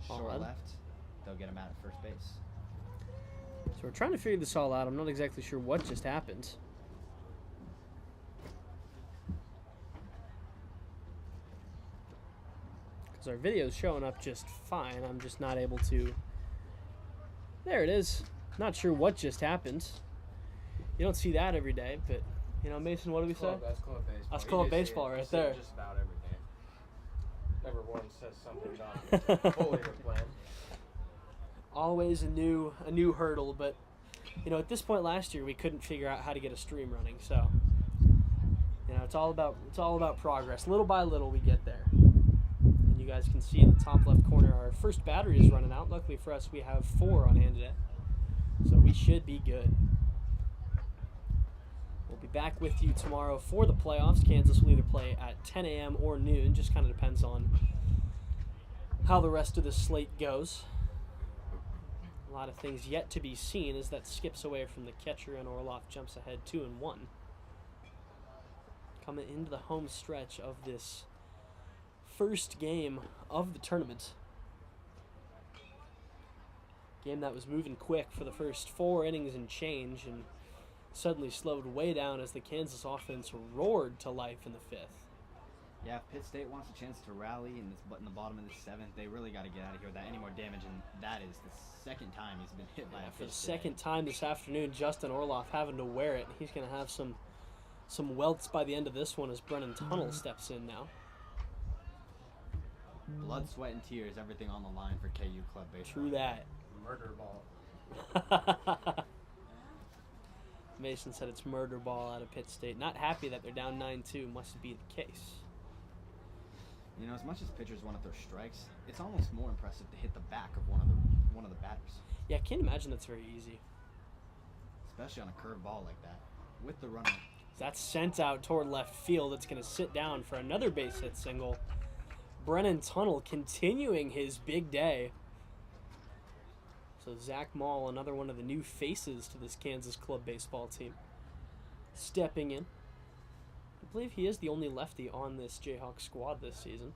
short Odd. left. They'll get him out at first base. So we're trying to figure this all out. I'm not exactly sure what just happened. Because our video's showing up just fine. I'm just not able to... There it is. Not sure what just happened. You don't see that every day, but, you know, Mason, what do we say? That's club baseball. That's You club just see baseball it- right you see it there. Just about every day. Never once says something not fully planned. Always a new hurdle, but, you know, at this point last year, we couldn't figure out how to get a stream running, so... You know, it's all about progress. Little by little, we get there. And you guys can see in the top left corner, our first battery is running out. Luckily for us, we have 4 on hand today. So we should be good. We'll be back with you tomorrow for the playoffs. Kansas will either play at 10 a.m. or noon. Just kind of depends on how the rest of the slate goes. A lot of things yet to be seen as that skips away from the catcher and Orloff jumps ahead 2-1. Coming into the home stretch of this first game of the tournament. Game that was moving quick for the first 4 innings and change and suddenly slowed way down as the Kansas offense roared to life in the 5th. Yeah, if Pitt State wants a chance to rally in the bottom of the 7th, they really got to get out of here without any more damage, and that is the second time he's been hit by a For pitch the today. second time this afternoon, Justin Orloff having to wear it. He's going to have some welts by the end of this one as Brennan Tunnel steps in now. Blood, sweat, and tears, everything on the line for KU Club Baseball. True that. Murder ball. Mason said it's murder ball out of Pitt State. Not happy that they're down 9-2. Must be the case. You know, as much as pitchers want to throw strikes, it's almost more impressive to hit the back of one of the batters, Yeah, I can't imagine that's very easy. especially on a curved ball like that with the runner. That's sent out toward left field. It's going to sit down for another base hit single. Brennan Tunnel continuing his big day. So Zach Mall, another one of the new faces to this Kansas club baseball team, stepping in. I believe he is the only lefty on this Jayhawk squad this season.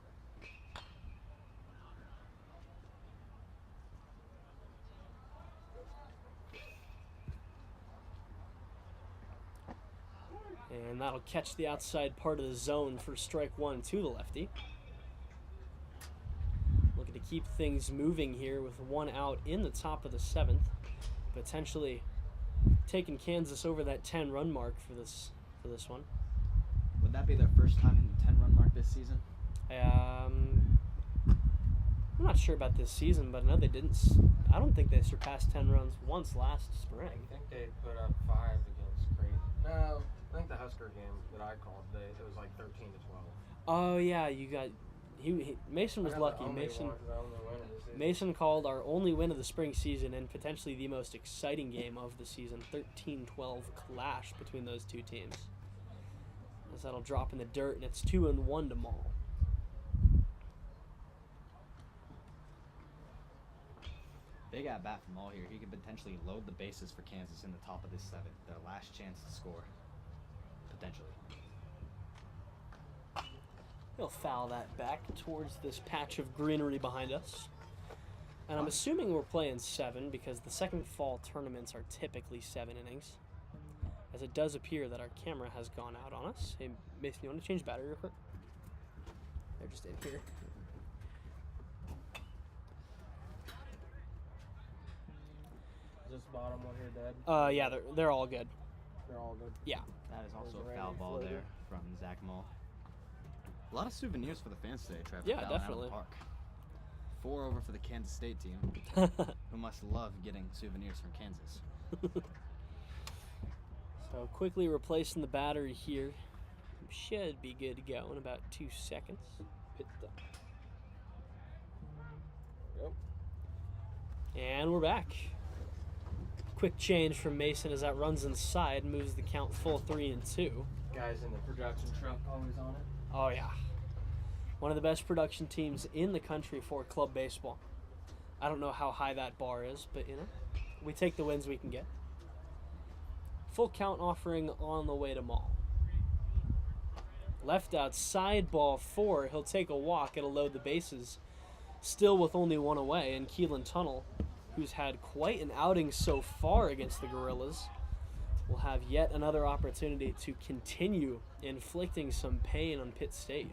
And that'll catch the outside part of the zone for strike 1 to the lefty. Looking to keep things moving here with 1 out in the top of the 7th. Potentially taking Kansas over that 10-run mark for this one. Would that be their first time in the 10-run mark this season? I'm not sure about this season, but I know they didn't. I don't think they surpassed 10 runs once last spring. I think they put up 5 against Creighton. No, I think the Husker game that I called, it was like 13-12. Oh yeah, you got. Mason was lucky. Mason called our only win of the spring season and potentially the most exciting game of the season. 13-12 clash between those two teams. As that'll drop in the dirt, and it's 2-1 to Mall. Big at bat from Mall here. He could potentially load the bases for Kansas in the top of this 7th. Their last chance to score. Potentially. He'll foul that back towards this patch of greenery behind us. And I'm assuming we're playing 7 because the second fall tournaments are typically 7 innings. As it does appear that our camera has gone out on us. Hey, Mason, you want to change battery real quick? They're just in here. Is this bottom one here dead? Yeah, they're all good. They're all good. Yeah. That is also There's a foul Randy ball Floater. there from Zach Mall. A lot of souvenirs for the fans today, Trevor. Yeah, Fallon out of the definitely. Park. 4 over for the Kansas State team, who must love getting souvenirs from Kansas. So quickly replacing the battery here. Should be good to go in about 2 seconds. Yep. And we're back. Quick change from Mason as that runs inside, moves the count full 3-2. Guys in the production truck always on it. Oh yeah. One of the best production teams in the country for club baseball. I don't know how high that bar is, but you know, we take the wins we can get. Full count offering on the way to Mall. Left outside, ball 4. He'll take a walk. It'll load the bases. Still with only 1 away, and Keelan Tunnel, who's had quite an outing so far against the Gorillas, will have yet another opportunity to continue inflicting some pain on Pitt State.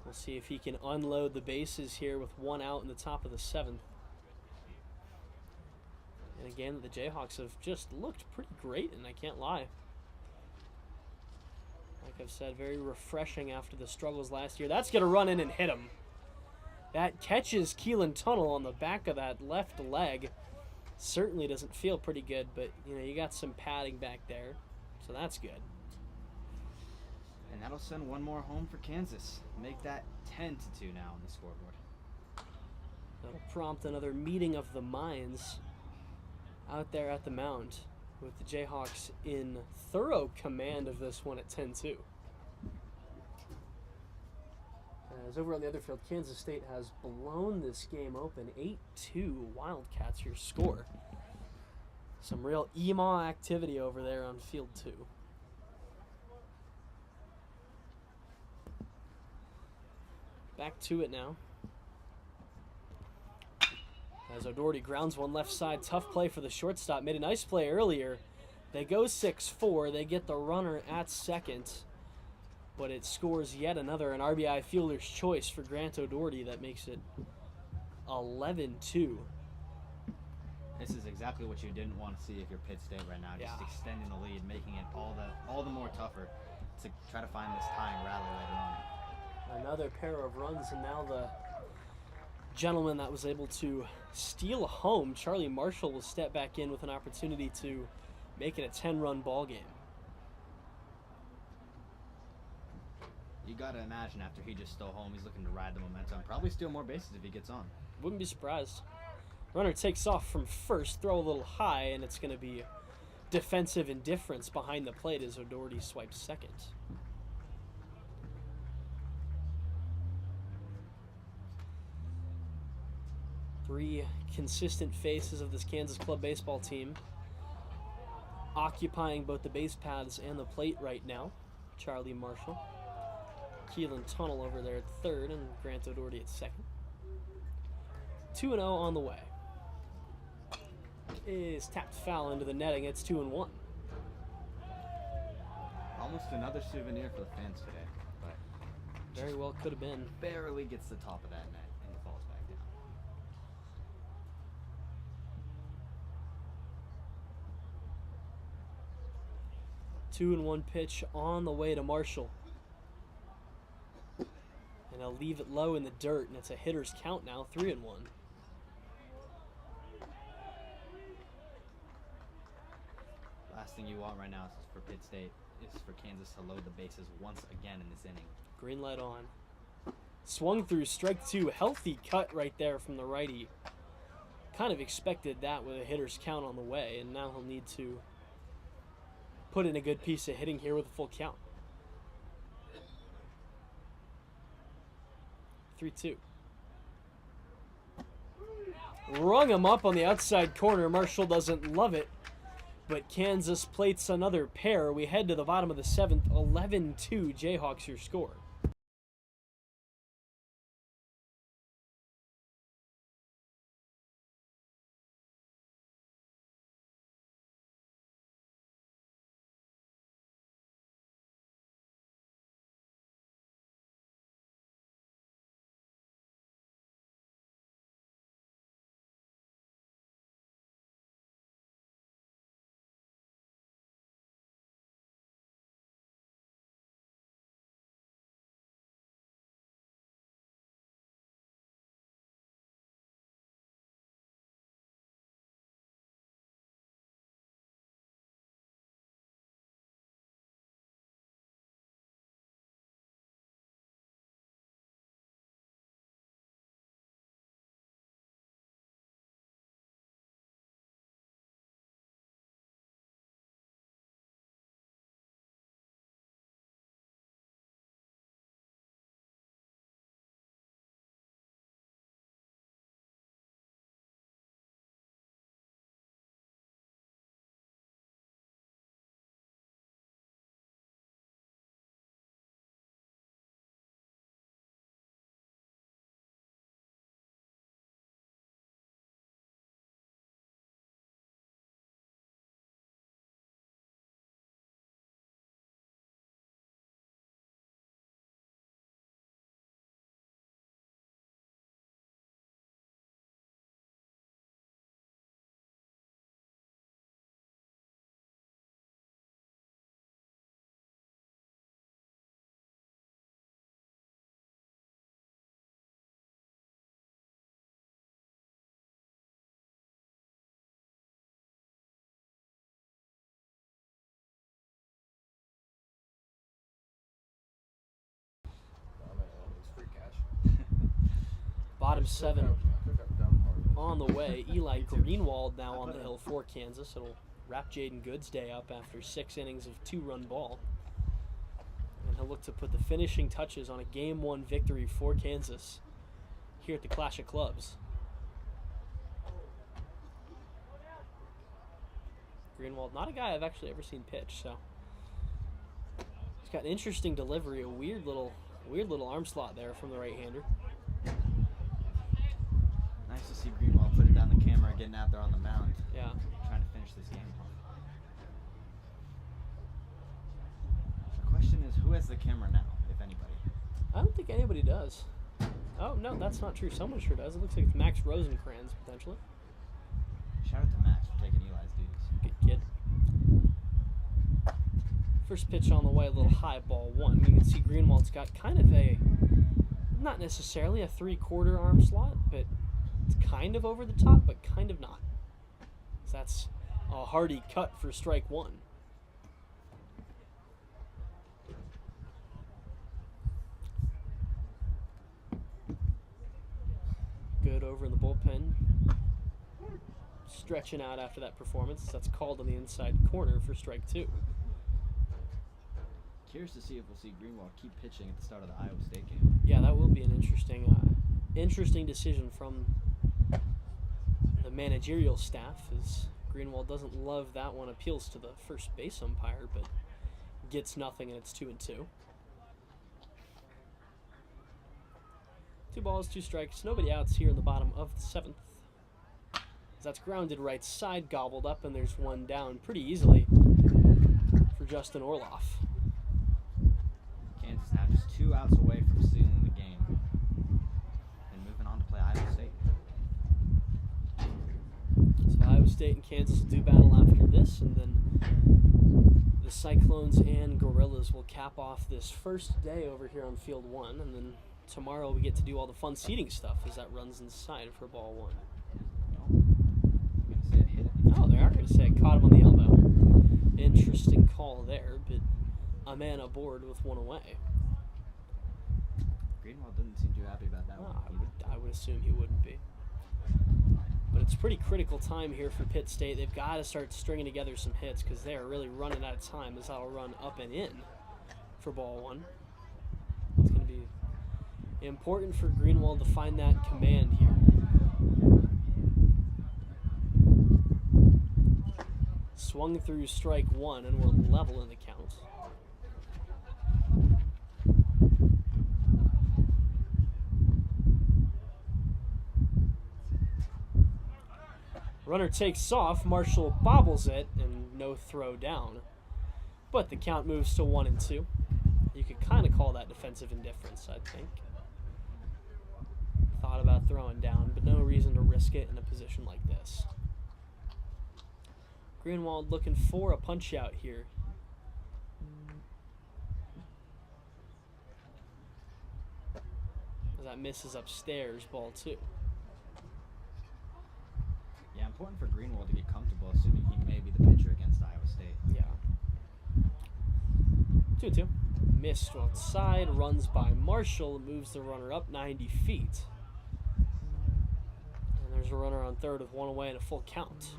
We'll see if he can unload the bases here with 1 out in the top of the 7th. And again, the Jayhawks have just looked pretty great, and I can't lie. Like I've said, very refreshing after the struggles last year. That's going to run in and hit him. That catches Keelan Tunnel on the back of that left leg. Certainly doesn't feel pretty good, but you know, you got some padding back there, so that's good. And that'll send 1 more home for Kansas. Make that 10-2 now on the scoreboard. That'll prompt another meeting of the minds out there at the mound, with the Jayhawks in thorough command of this one at 10-2. As over on the other field, Kansas State has blown this game open. 8-2 Wildcats your score. Some real EMA activity over there on field 2. Back to it now. As O'Doherty grounds one left side. Tough play for the shortstop. Made a nice play earlier. They go 6-4. They get the runner at second. But it scores yet another, an RBI fielder's choice for Grant O'Doherty that makes it 11-2. This is exactly what you didn't want to see if you're Pitt State right now. Just extending the lead, making it all the more tougher to try to find this tying rally later on. Another pair of runs, and now the gentleman that was able to steal home, Charlie Marshall, will step back in with an opportunity to make it a 10-run ball game. You got to imagine after he just stole home, he's looking to ride the momentum. Probably steal more bases if he gets on. Wouldn't be surprised. Runner takes off from first, throw a little high, and it's going to be defensive indifference behind the plate as O'Doherty swipes second. Three consistent faces of this Kansas Club baseball team occupying both the base paths and the plate right now. Charlie Marshall, Keelan Tunnel over there at third, and Grant O'Doherty at second. 2-0 on the way. Is tapped foul into the netting. It's 2-1. Almost another souvenir for the fans today, but very well could have been. Barely gets the top of that net and falls back down. 2-1 pitch on the way to Marshall. And he'll leave it low in the dirt, and it's a hitter's count now, 3-1. Last thing you want right now is for Pitt State is for Kansas to load the bases once again in this inning. Green light on. Swung through, strike two. Healthy cut right there from the righty. Kind of expected that with a hitter's count on the way, and now he'll need to put in a good piece of hitting here with a full count. 3-2. Rung him up on the outside corner. Marshall doesn't love it, but Kansas plates another pair. We head to the bottom of the seventh. 11-2 Jayhawks your score. Bottom seven on the way. Eli Greenwald now on the hill for Kansas. It'll wrap Jaden Good's day up after 6 innings of 2-run ball. And he'll look to put the finishing touches on a Game 1 victory for Kansas here at the Clash of Clubs. Greenwald, not a guy I've actually ever seen pitch, so he's got an interesting delivery, a weird little arm slot there from the right-hander. Nice to see Greenwald put it down the camera, getting out there on the mound. Yeah. Trying to finish this game off. The question is, who has the camera now, if anybody? I don't think anybody does. Oh, no, that's not true. Someone sure does. It looks like it's Max Rosencrantz, potentially. Shout out to Max for taking Eli's duties. Good kid. First pitch on the way, a little high, ball one. You can see Greenwald's got kind of a, not necessarily a three-quarter arm slot, but it's kind of over the top, but kind of not. So that's a hearty cut for strike one. Good over in the bullpen. Stretching out after that performance. That's called on the inside corner for strike two. Curious to see if we'll see Greenwald keep pitching at the start of the Iowa State game. Yeah, that will be an interesting decision from the managerial staff, as Greenwald doesn't love that one. Appeals to the first base umpire, but gets nothing, and it's 2-2. 2 balls, 2 strikes, nobody outs here in the bottom of the 7th. That's grounded right side, gobbled up, and there's one down pretty easily for Justin Orloff. Kansas now just 2 outs away from sealing the game and moving on to play Iowa State. So Iowa State and Kansas will do battle after this, and then the Cyclones and Gorillas will cap off this first day over here on Field 1, and then tomorrow we get to do all the fun seating stuff as that runs inside for ball one. I'm going to say it hit it. Oh, they are going to say it caught him on the elbow. Interesting call there, but a man aboard with one away. Greenwald doesn't seem too happy about that one. I would assume he wouldn't be. But it's pretty critical time here for Pitt State. They've got to start stringing together some hits because they're really running out of time, as that'll run up and in for ball one. It's going to be important for Greenwald to find that command here. Swung through strike one, and we're level in the count. Runner takes off, Marshall bobbles it, and no throw down. But the count moves to 1-2. You could kind of call that defensive indifference, I think. Thought about throwing down, but no reason to risk it in a position like this. Greenwald looking for a punch out here. As that misses upstairs, ball two. Yeah, important for Greenwald to get comfortable, assuming he may be the pitcher against Iowa State. Yeah. 2-2. Missed outside, runs by Marshall, moves the runner up 90 feet. And there's a runner on third with one away and a full count.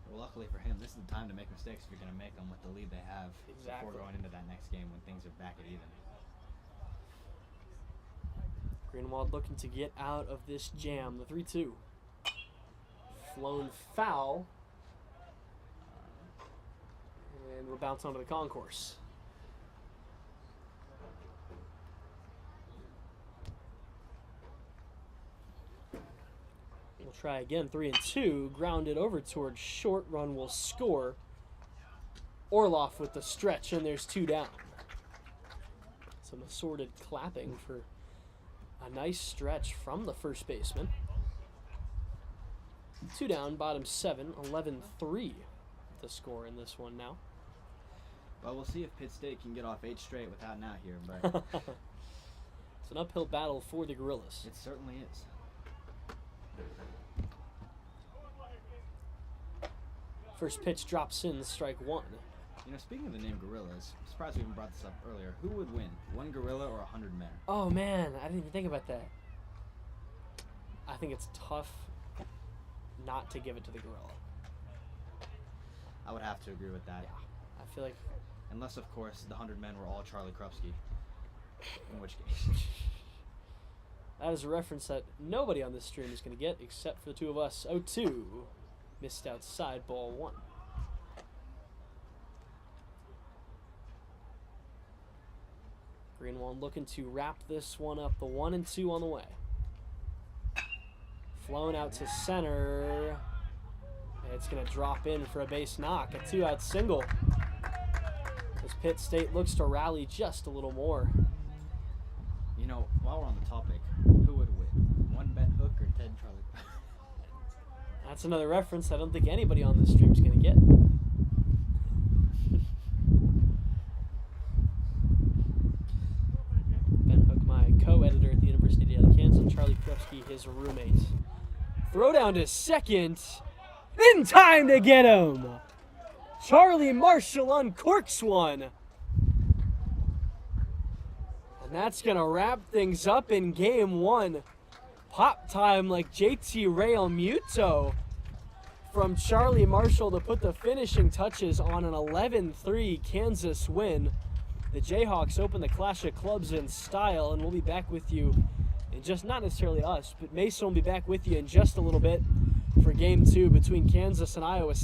Well, luckily for him, this is the time to make mistakes if you're going to make them with the lead they have before going into that next game when things are back at even. Greenwald looking to get out of this jam. The 3-2. Flown foul. And we'll bounce onto the concourse. We'll try again. 3-2. Grounded over towards short. Run will score. Orloff with the stretch, and there's 2 down. Some assorted clapping for a nice stretch from the first baseman. 2 down, bottom 7, 11-3 the score in this one now. Well, we'll see if Pitt State can get off 8 straight without an out here, but It's an uphill battle for the Gorillas. it certainly is. First pitch drops in, strike one. You know, speaking of the name Gorillas, I'm surprised we even brought this up earlier. Who would win, 1 gorilla or 100 men? Oh man, I didn't even think about that. I think it's tough not to give it to the gorilla. I would have to agree with that. Yeah, I feel like Unless, of course, the 100 men were all Charlie Krupski. In which case. That is a reference that nobody on this stream is going to get except for the two of us. 0-2. Missed outside, ball 1. Greenwald looking to wrap this one up. The 1 and 2 on the way. Flown out to center. It's going to drop in for a base knock. A 2-out single. As Pitt State looks to rally just a little more. You know, while we're on the topic, who would win? 1 Ben Hook or 10 Charlie? That's another reference I don't think anybody on this stream is going to get. Ben Hook, my co-editor at the University of Daily Kansas. Charlie Krupski, his roommate. Throw down to second. In time to get him. Charlie Marshall uncorks one. And that's going to wrap things up in game 1. Pop time like JT Real Muto from Charlie Marshall to put the finishing touches on an 11-3 Kansas win. The Jayhawks open the Clash of Clubs in style, and we'll be back with you in just, not necessarily us, but Mason will be back with you in just a little bit for game 2 between Kansas and Iowa State.